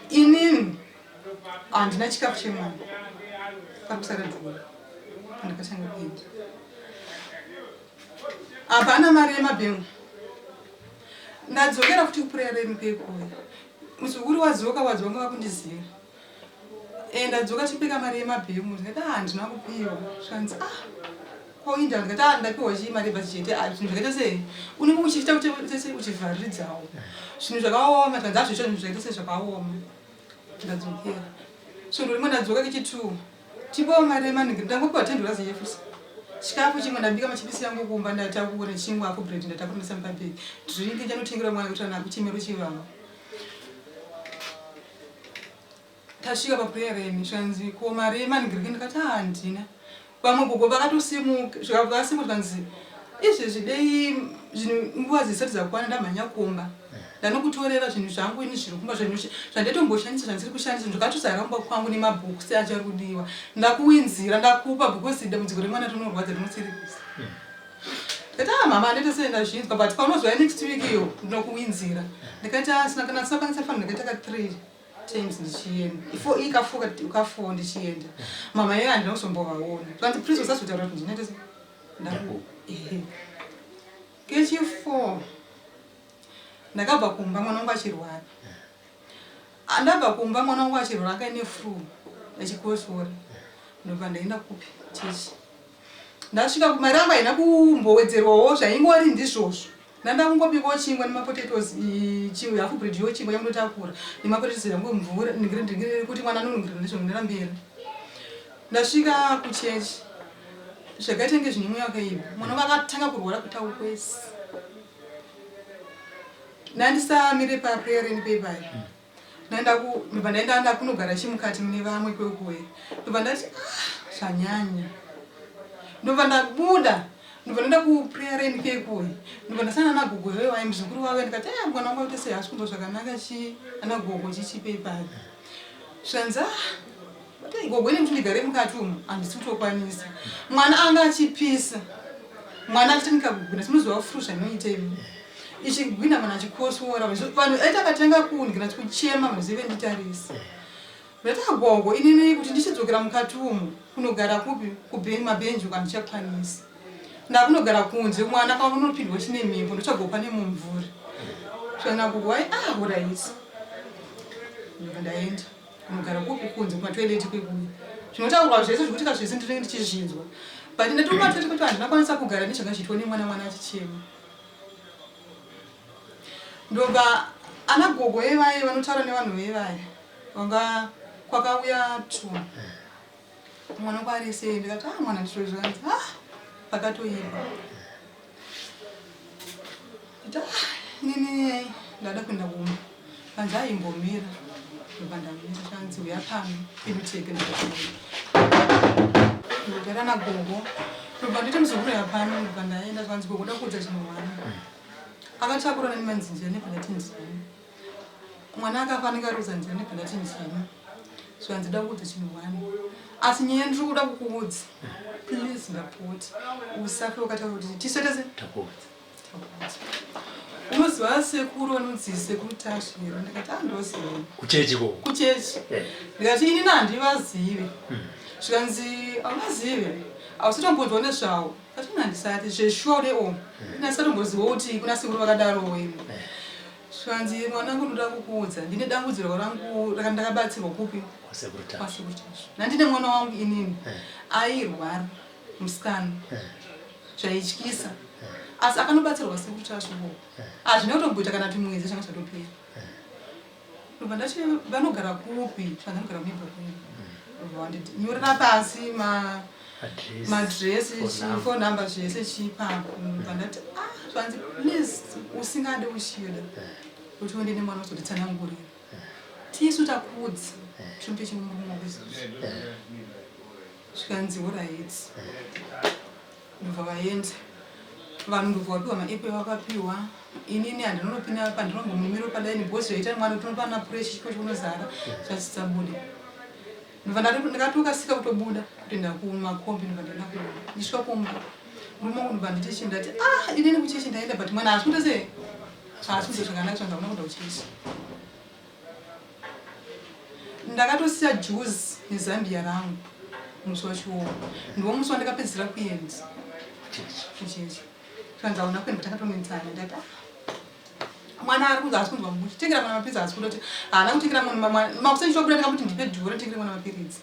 inini handina chikafu chemwana pakusara dhora pandakatanga kuenda hapana mari yemabhengu ndadzokera kuti kupurayira imupekuya musukuru wadzoka vakundiziva ndadzoka chipeka mari yemabhengu ndikati handina kupiwa zvanzi kwainda ndikati ndapiwa chii mari basi chete zvinhu zvakaita sei unenge uchiita kuti uchivhariridzawo zvinhu zvakaoma zvanzi azvoita zvinhu zvakaita sei zvakaoma ndadzokera so ndorimwe ndadzoka kechi2 tipawo mari yemanhingiri ndangopiwa $10 yefusa chikafu chimwe ndabika machipisi yangu kumba ndatakura chingwa apo bread ndatakura ndasamupaperi drink chanotengera mwana kuti ana kuchimero chivamo tasvika paprayer yemi zvanzi ko mari yemanhingiri ndikati handina vamwe gogo vakatosimuka zvakasimuka zvanzi izvezvi dei zvinhu nguva dzisati dzakwana ndamhanya kumba ndanokutorera zvinhu zvangu ini zviri kumba zvandatomboshandisa zvandisiri kushandisa zvakatozaramba kwangu nemabhuku seachari kudiwa ndakuwinzira ndakupa bhuku dambudziko remwana rinorwadza rinosirikusa ndikati mama andete senda zvinzwa but paunozwa next week iyo ndinokuwinzira ndikati asina kana sakwanisa fana ndikaita ka 3 times ndichienda ifo ikafuka uka4 ndichienda mama yeye andinokusombovaona zvanzi please usazotaura kuti ndinete ndaku kechi4 ndakabva kumba mwana wangu achirwara andabva kumba mwana wangu achirwara akaine flu achikosora ndobva ndaenda kupi chechi ndasvika mari yangu haina kumbowedzerwawo zvaingori ndizvozvo ndandakungobikawo chingwa nemapotatoes hafu bread yochingwa yamunotakura nemapotatoes yangu mvura ndingiri kuti mwana anonongirira nezvonera mberi ndasvika kuchechi zvakaita nge zvine mweya wakaipa mwana wangu akatanga kurwara kuita ukwesi nandisamire paprayereni pepai ndobva ndaenda kunogara chimukati mune vamwe kwekuwe ndobva ndati zvanyanya ndobva ndabuda ndobva ndaenda kuprayereni kekuwe ndobva ndasana nagogo wewai muzukuru wave ndikati mwana wangu aite sei hasi kumva zvakanaka chi ana gogo chichipeipai zvanzi gogo ine kuti ndigare mukati umu handisi kutokwanisa mwana anga achipisa mwana achitanika kugwina simuziva furu zvanoita imi ichigwina mana chikosora vanhu aita akatanga kundikana kuchema muzive nditarisa ndati gogo inini kuti ndichidzokera mukati umu kunogara kupi mabhenji kandichakwanisa ndakunogara kunze mwana kaunopindwa chine mimbo ndochagopa nemumvuri zvana gogo ai uraisi ndaenda kunogara kupi kunze kumatoileti kwekuya zvinotaurwa zvese zvekuti kazvese ndinenge ndichizvinzwa but ndatomatoti kuti handinakwanisa kugara nechakazvitwa nemwana achichema ndobva ana gogo evai vanotaura nevanhu vevai vanga kwakauya 2 mwana wangu ari sei ndikati mwana ndizvozvanzi pakatoipa nditi nini ndada kuenda kumba vanzi aimbomira ndobva ndamira zvanzi uya pano inoteke ndogara nagogo ndobva nditi muzukuru yapano ndobva ndaenda zvanzi gogo da kuudza chinhu akatakura nemanzinzira nepalatinzini mwana akafanika ruza nzira nepalatinzini zvanzi da kuudza chinhu asi nyaya ndiri kuda kukuudza please ndapoti usafe wakataura kuti tisvetese
takuudza
unoziva sekuru vanonzi sekuru tasvira ndikati andoziva
kuchechi
ndikati inini handivazive zvikanzi auvazive ausitombonzwa nezvavo kati handisati zveshuwa udeomo inasikatomboziva kuti kuna sekuru vakadarowo imi zvikanzi mwanangu ndoda kukuudza ndine dambudziro rangu ndakabatsirwa kupi kwasekuru tasvo nandine mwana wangu inini airwara musikana zvaityisa asi akanobatsirwa sekuru tasvo hazvina kutomboita kana kuti mwedzi changa chatopera ndobva ndati vanogara kupi zvandanogara kuibva kwenu nyorera pasi madresi phone number zvese chipapo ndobva ndati zvanzi please usingade uchida kuti uende nemwana uzotitsanangurira tisu takuudza chombe chimurumokwezi zvikanzi alright ndobva vaenda vanhu ndobvapiwa maepe vakapiwa inini handinonopinda pandinombomumiro padaini bhosi yoita mwana tinopana pureshi chiko chikunozara zvasisabude ndikatokasika kutobuda kutoenda kumakombi ndikandenda kuona ndisvika kumba murume wangu ndobva nditichi ndati inini kuchechi ndaenda but mwana haasi kutose haasi kuto zvakanaka zvandaona kuda kuchechi ndakatosiya juzi nezambia rangu musi wachiona ndiwo musi wandakapedzisira kuenzi kuchechi twanzaona kwenda takatonetsana ndati mwana ari kunzi haasi kunzwa muchi tengera mwana mapiritsi haasi kuda kuti haana kutengera mwana makusendichobuda ndakamuti ndipe dhuro tengere mwana mapiritsi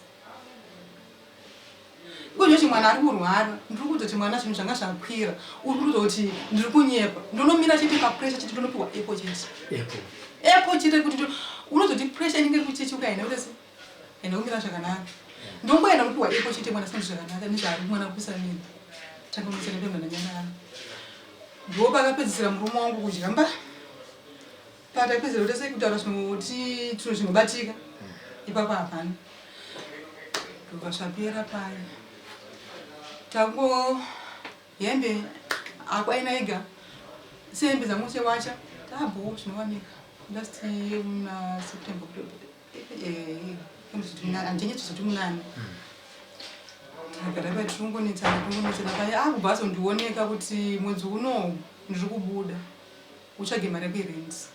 kunyochi mwana ari kurwara ndiri kuzoti mwana zvinhu zvanga zvakwira uri kuzoti ndiri kunyepa ndonomira chete papuresha chete ndonopiwa epo chete epo chete kuti unozoti puresha inenge iri kuchechi ukaenda utese enda kumira zvakanaka ndomboenda kupiwa epo chete mwana sindi zvakanaka nezvaari mwana kusamira tangomisana pemhana nyarara ndo pakapedzisira murume wangu kudyamba patakapedzisira utese kutaura zvinoti tunhu zvinobatika ipapo hapana ndobva zvapera paya tango hembe akwaina ega sehembe dzangu chewacha tabho zvinowanika last muna September handinyetzozoti munani takagara patirungonetsana paya kubvazo ndioneka kuti mwedzi uno ndiri kubuda utsvage mari kuirenti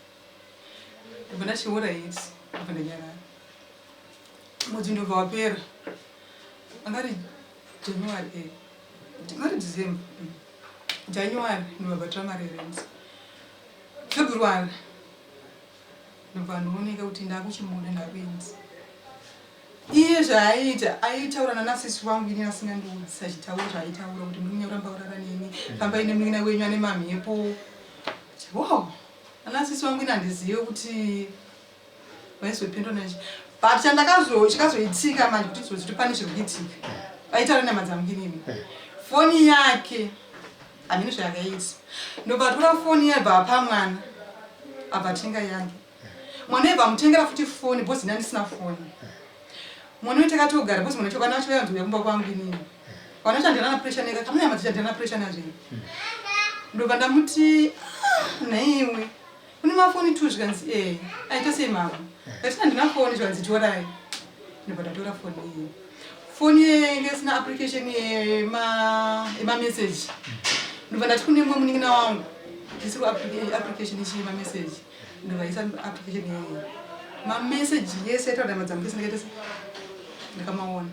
ndobva ndachiura iti ndobva ndanyarara mwedzi ndobva wapera angari January ngari December January ndobva bhatira mari irenti February ndobva ndioneka kuti ndakuchimuda ndakuenzi iye zvaaita aitaurana nasisi wangu ini asingandiudzi achitaura zvaaitaura kuti muri kuramba kurara neni ramba ine muina wenyu ane mamhepo wow anasisi wangu ini handizive kuti vaizopindwa nacho but chikazoitika manje kuti zoziti pane zviri kuitika aitaura nyama dzangu inini foni yake hamene zvayakaita ndobva tora foni yabva apa mwana abva tenga yangu mwana yabva mutengera futi foni bhozi ini handisina foni mwana wetu akatogara bhozi mwana chokana acho yanzu yakumba kwangu inini wana chandina na pressure neka kama nyama dzichandina na pressure nazvo ndobva ndamuti naiwe une mafoni tu zvikanzi aita sei mama atina ndina foni zvikanzi torai ndobva ndatora foni iyi foni yenge sina application yema-message ndobva ndati kune mumwe munin'ina wangu ndisiri application ichiyema message ndobva isa application yeyi ma-message yese aitaura nyama dzangu kesindakaita sei ndakamaona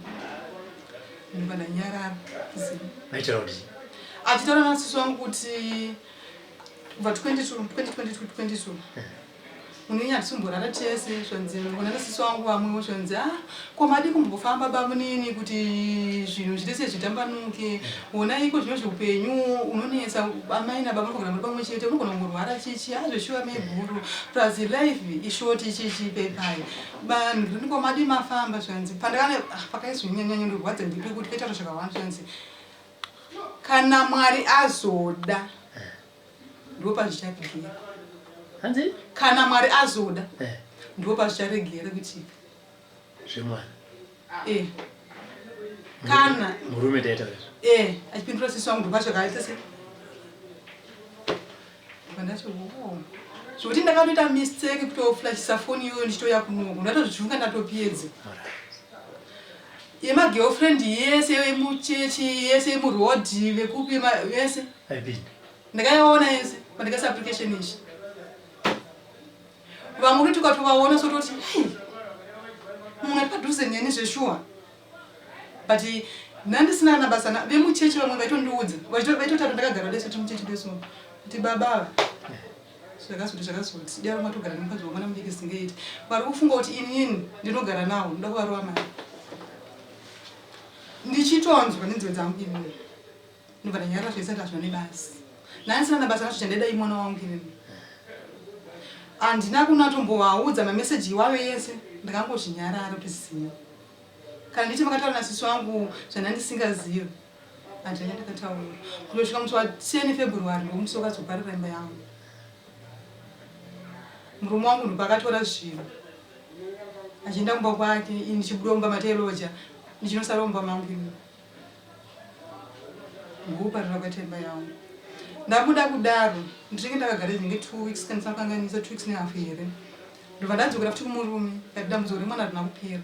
ndobva ndanyarara achitaura nasisi wangu kuti kubva 2022 munini handisimborara tese zvanzi ona nasisi wangu vamwewo zvanzi komadi kumbofamba bamunini kuti zvinhu zvitese zvitambanuke ona iko zvino zveupenyu unonetsa amai nababa unogona muri pamwe chete unogona kungorwara chichi azveshuva mebhuru plus life ishoti chichi pepai vanhu ndikomadi mafamba zvanzi pandakane pakaizonyanyanya ndorwadza ndipe kuti kaitaura zvakawanda zvanzi kana Mwari azoda ndo pazvicharegera kana Mwari azoda ndo pazvicharegera kuitika
zvemwana
kana
murume taita
achipindura sisi wangu ndo pazvakaita se vandacho zvokuti ndakatoita mistake kutoflashisa foni iyoyo ndichitoya kunoko ndatozvivunga ndatopedza yema-girlfriend yese yemuchechi yese yemurodhi vekupi yese ndakaiona yese pandikaisa application ichi vamwe kuti ukatovaona sototi mumwe ari padhuze neni zveshuwa but ndandisina nabasa vemuchechi vamwe vaitondiudza vaitotatu ndakagara dese kuti muchechi deso kuti babava zvakazoti dero matogara nemukadzi wamwana mudiki singeiti vari kufunga kuti inini ndinogara nawo ndoda kuvarova mari ndichitonzwa nenzeve dzangu inini ndobva ndanyarara zvaisati hazvone basi nanisina nabasa nacho chandida imwana wangu inini handina kunatombovaudza mameseji iwayo yese ndakangozvinyarara kuti ziva kana nditi makataura nasisi wangu zvandandisingazivi handanya ndakataura kutosvika musi wa10 February ndomusi wakazobharira imba yangu murume wangu ndopakatora zvinhu achienda kumba kwake ini chibudomba mateloja ndichinosara kumba mangu ini ngoparira kwaita imba yangu ndabuda kudaro ndichinge ndakagara zvinge 2 weeks kana sakanganisa 2 weeks nehalf here ndobva ndadzokera futi kumurume ngati dambudziko remwana harina kupera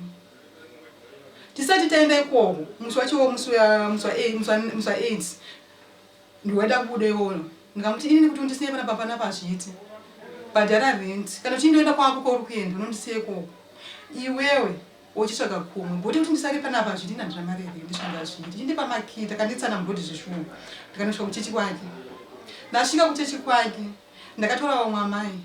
tisati taenda ikoko musi wacho musi wa 8 ndiwaida kubuda iwono ndikamuti inini kuti undisiye pana papa napazviti bhadhara rent kana uchindoenda kwako kwauri kuenda unondisiye ikoko iwewe uchitsvaga kumwe bhoti kuti ndisare panapa zviti ndandina mari here ndisvanga zviti chindi pamakita kanditsana mudhodhi zvishuu ndikanosvika kuchechi kwake ndasvika kuchechi kwake ndakatora vamwe amai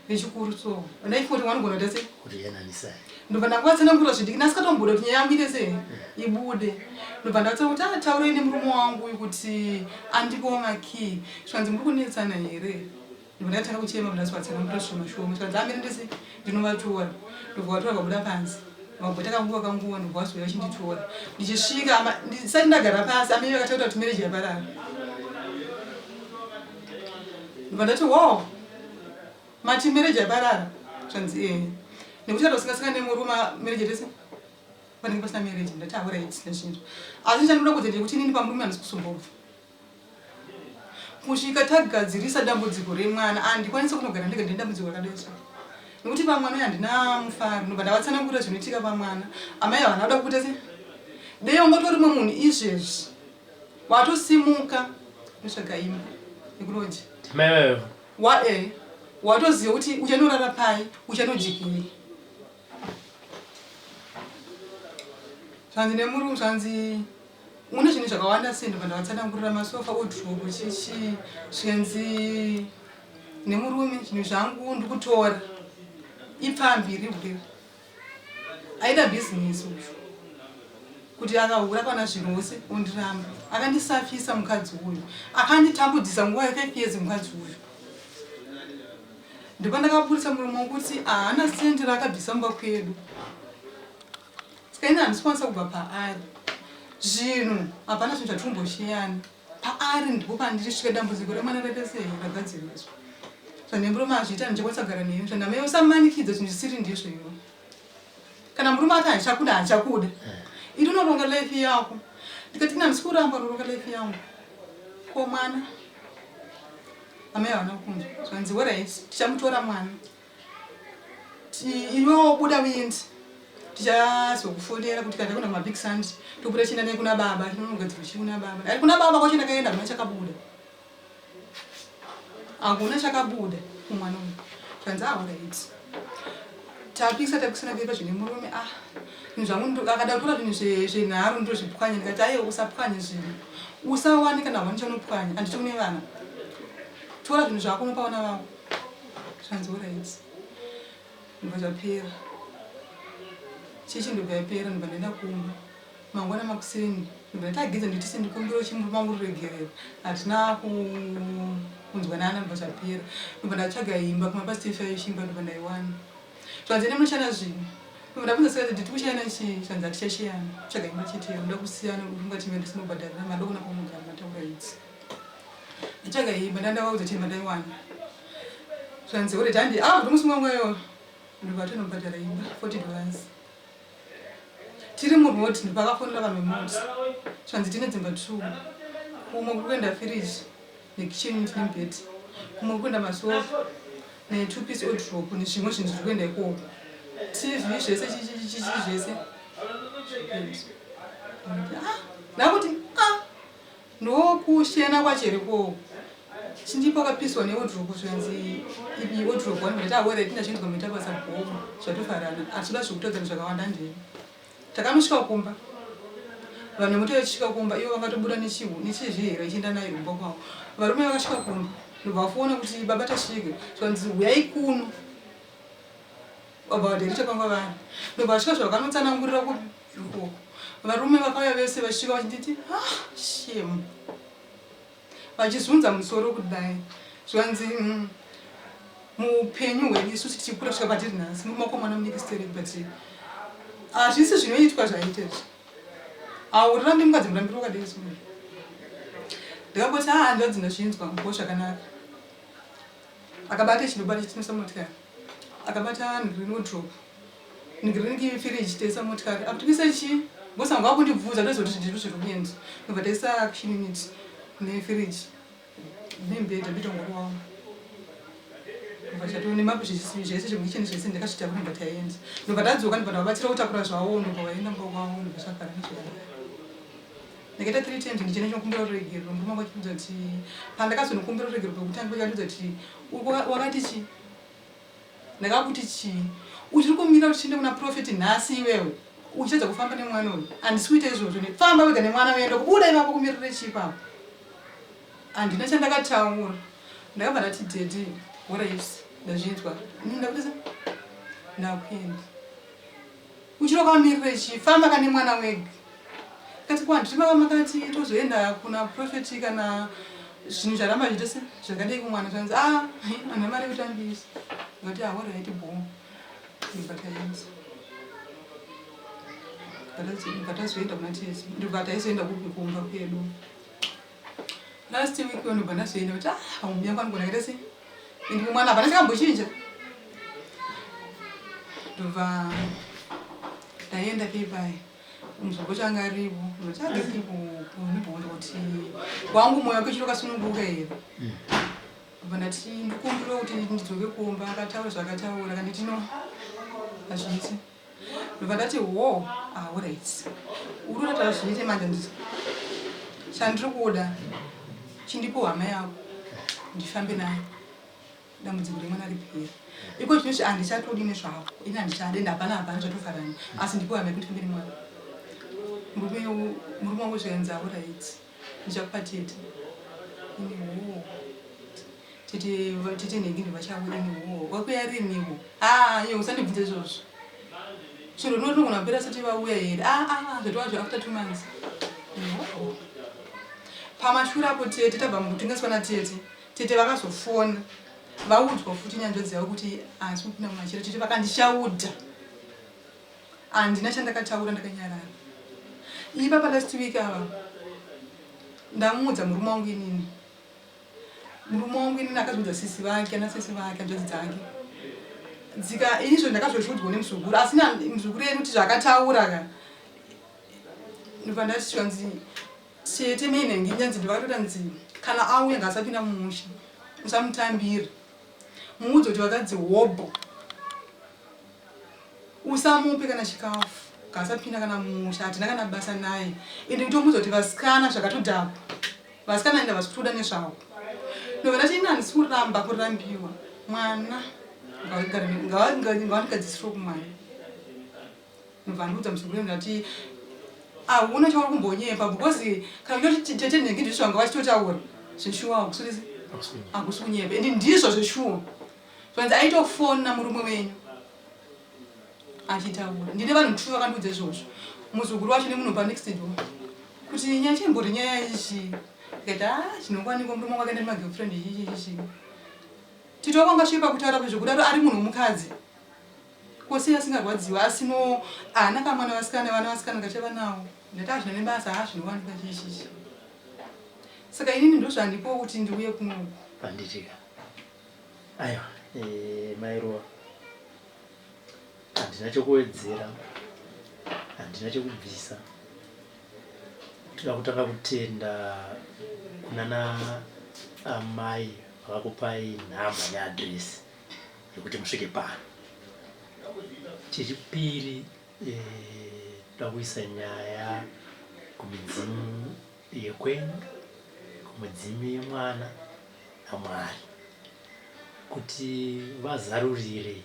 vechikuru so ndaifoti wanogona kuita sei
kuti yenanisai
ndobva ndakatsanangura zvidiki ndasikatomboda kuti nyaya yangu ite sei ibude ndobva ndatsa kuti ataurei nemurume wangu kuti andipowo makii zvikanzi muri kunetsana here ndobva ndakatanga kuchema ndasvatsanangura zvomashoma zvikanzi amire ndese ndinovatora ndobva vatora vabuda pansi vabva takanguva kanguva ndobva vazoya vachinditora ndichisvika ndisati ndagara pasi amai vakataura kuti mereji yaparara ndobva ndati wow mati mereji yaparara zvanzi nekuti katosingasika nemurume mereji tese panenge pasina mereji ndati auraiti nezvinhu asi chandinoda kuudza ndekuti inini pamurume handisi kusombobva kusvika tagadzirisa dambudziko remwana andikwanisa kunogara ndega ndine dambudziko rakadai nekuti pamwana uyu handina mufaro ndobva ndavatsanangurira zvinoitika pamwana amai havana kuda kuita se dei ungotorimwe munhu izvezvi watosimuka unotsvaga imba ekuroji watoziva kuti uchanorara pai uchanojikei zvanzi nemurume zvanzi une zvinhu zvakawanda sei ndobva ndavatsanangurira masofa odrobo chichi zvikanzi nemurume zvinhu zvangu ndikutora ipfambiri uriri aida bhizinesi uyu kuti akahura pana zvinose ondiramba akandisafisa mukadzi uyu akanditambudzisa nguva yakaipedzi mukadzi uyu ndipo ndakapurisa murume wokuti haana sendi raakabvisa mumba kwedu sikaini handisikwanisa kubva paari zvinhu hapana zvinhu zvatomboshiyani paari ndipo pandirisvika dambudziko remwana redesei ragadziriswa zvanemurume azviita ndichakwanisa kugara neyo zvandamai usamanikidza zvinhu zvisiri ndizvo iwo kana murume ati handichakuda handichakuda iri unoronga life yako ndikati ina handisi kuramba unoronga life yangu ko mwana amai havana kunzwa zvanzi orit tichamutora mwana iwewo buda uindi tichazokufondera kuti kana kuna mabig sand tobuda chienda naye kuna baba tinonogadzirwa chikuna baba ari kuna baba kwacho ndakaenda kuna chakabuda hakuna chakabuda kumwana uyu zvanzi orit tapikisana pepa zvine murume zvinhu zvangu akada kutora zvinhu zvenharo ndozvipwanya ndikati aiwa usapwanye zvinhu usawani kana hwani chaunopwanya handiti une vana tora zvinhu zvako unopaona vavo zvanzi orit ndobva zvapera chichi ndobva yapera ndobva ndaenda kumba mangwana makuseni ndobva ndatagiza nditi sendikumbiro chimurume wangu ruregerero hatina kunzwanana ndobva zvapera ndobva ndatsvaga imba kumapasitefa eshimba ndobva ndaiwana zvanzi nemunoshanda zvinhu ndobva ndabvunza sikazi nditi kushayana chii zvanzi hatichashiyana tsvaga imba chiteyo ndoda kusiyana ungati ndisinobhadharira madokona kwamunogara mataura idzi ndatsvaga imba ndandavaudza chemba ndaiwana zvanzi orit handi kuti musi mwanguayo ndobva tonobhadhara imba $40 tiri murodi ndopakafonera vanhu vemoti zvanzi tine dzimba 2 kumwe kuri kuenda firiji nekicheni nemubhedhi kumwe kuri kuenda masofa ne2 piece wardrobe nezvimwe zvinhu zviri kuenda ikoko tv zvese chichi zvese ndakuti ndokushena kwachereko chindipa kapiswa newardrobe zvanzi ibi wardrobe wanoita awere tinachinzwa muita basa bhomu zvatofarana atinoda zvekutadzana zvakawanda ndeni takanosvika kumba vanhu vemuti vachisvika kumba ivo vangatobuda nechizvihera ichienda nayo rumba kwavo varume vakasvika kumba ndobva vafoona kuti baba tasvike zvanzi uyai kuno vabva vadheri chapangwa vanhu ndobva vasvika zvakanotsanangurira ikoko varume vakauya vese vachisvika vachinditi shemu vachizunza musoro kudai zvanzi muupenyu hwedu isusu tichikura kusvika patiri nhasi mumakomana munikistere but hazvisi zvinoitwa zvaitezvi haurirambi mukadzi murambiro wakadai zvino ndikangoti handadzi ndazvinzwa ngo zvakanaka akabata chinobata chitinosa motikari akabata ngirinodrop ngiringi firiji teisa motikari akutikisa chi ngosanga wakundibvudza ndozoti zvindiri zvirumendi ndobva taisa action unit nefiriji nembeda nditongoro wangu vachatone mapi zvese chemichini zvese ndakachitaura ndataenza ndobva tadzoka ndobva ndavabatsira kutakura zvavo ndobva vaenda mba kwavo ndobva zvagara nezvaa ndakaita 3 times ndichene chinokumbira kuregerwa murume wangu achibudza kuti pandakazonokumbira kuregerwa kwekutanga kwekandudza kuti wakati chi ndakakuti chi uchiri kumira kuti tiende kuna profeti nhasi iwewe uchiedza kufamba nemwana uyu handisi kuita izvozvo famba wega nemwana uenda kubuda ipapo kumirire chi ipapo handina chandakataura ndakabva ndati dedi waraisi ndazvinzwa ndakutisa ndakuenda uchirokwamirire chi famba kane mwana wega kati kwanditi makati tozoenda kuna profeti kana zvinhu zvaramba zvitose zvakadai kumwana zvanzi ana mari kutambisa ngati awaraiti bomu ndibataenza batazoenda kuna tesi ndibvataizoenda kupi kumba kwedu last week ndobva ndazoenda kuti umbiya kwangu ndakaita sei indi mwana hapana chakambochinja ndobva ndaenda peipai muzvoko changa aripo ndochageipo ndibvunza kuti wangu moyo wake chiro kasununguka here ndobva ndati ndikumbira kuti ndidzoke kumba akataura zvakataura kanditi no hazviiti ndobva ndati wo alright uri kutataura zviite manje nditi chandiri kuda chindipo hama yako ndifambe nayo dambudziko remwana ripera iko zvinozvi handichatodi nezvako ini handichade hapana zvatofarani asi ndipo hama yekuti fambe nemwana murume wangu zvaenza alright ndichakupa tete ini tete nhengi ndivachauya ini wakuya riniwo iye usandibvunza izvozvo zviro rinotogona kupera sati vauya here zvatova zvo after 2 months pamashure apo tete tabva mukutengeswa natete vakazofona vaudzwa futi nyanjodzi yavo kuti asi kupinda mumachira tete vakandishaudha handina chandakataura ndakanyarara ipapa last week ava ndamuudza murume wangu inini akazodza sisi vake anasisi vake hanjodzi dzake dzika inizvo ndakazozvudzwa nemuzukuru asi muzukuru yenu kuti zvakataura ka ndobva ndati zvanzi tete menhengi nyanzi ndivakatota nzi kana auya ngaasapinda mumusha usamutambira muudze kuti vakadzi hobho usamupe kana chikafu ngaasapinda kana mumusha hatina kana basa naye ende kutomudza kuti vasikana zvakatodhapa vasikana enda vasikutoda nezvavo ndobva ndati ina handisi kuramba kurambiwa mwana ngavandikadzisiro kumwana ndobva ndiudza muzukuru yenu ndati hauna chauri kumbonyepa because kana kuti tete nhengi ndizvo vanga vachitotaura zveshuwa hakusi kunyepa ende ndizvo zveshuwa zvanzi aitofona murume wenyu achitaura ndine vanhu 2 vakandiudza izvozvo muzukuru wacho nemunhu panext door kuti nyaya chimbori nyaya ichi ndikati chinokwanikwa murume wangu akaenda nemagirlfriend ichichichi titokwanga svipa kutaura kwezvekudaro ari munhu womukadzi kwose asingarwadziwa asino ana kamwana vasikana vana vasikana ngachava nawo ndati hazvina nebasa zvinowanikwa chichichi saka inini ndozvandipo kuti ndiuye kunoku
panditika aiwa mairoa handina chokuwedzera handina chokubvisa toda kutanga kutenda kunana amai vakakupai nhamba neadresi yekuti musvike pano chechipiri toda kuisa nyaya kumidzimu yekwenyu kumidzimu yemwana naMwari kuti vazarurire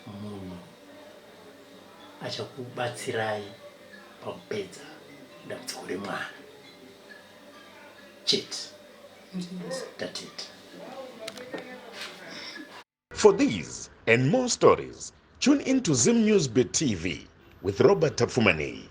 munhu achakubatsirai pakupedza dambudziko remwana chete tatete.
For these and more stories, tune in to Zim News Bit TV with Robert Tafumani.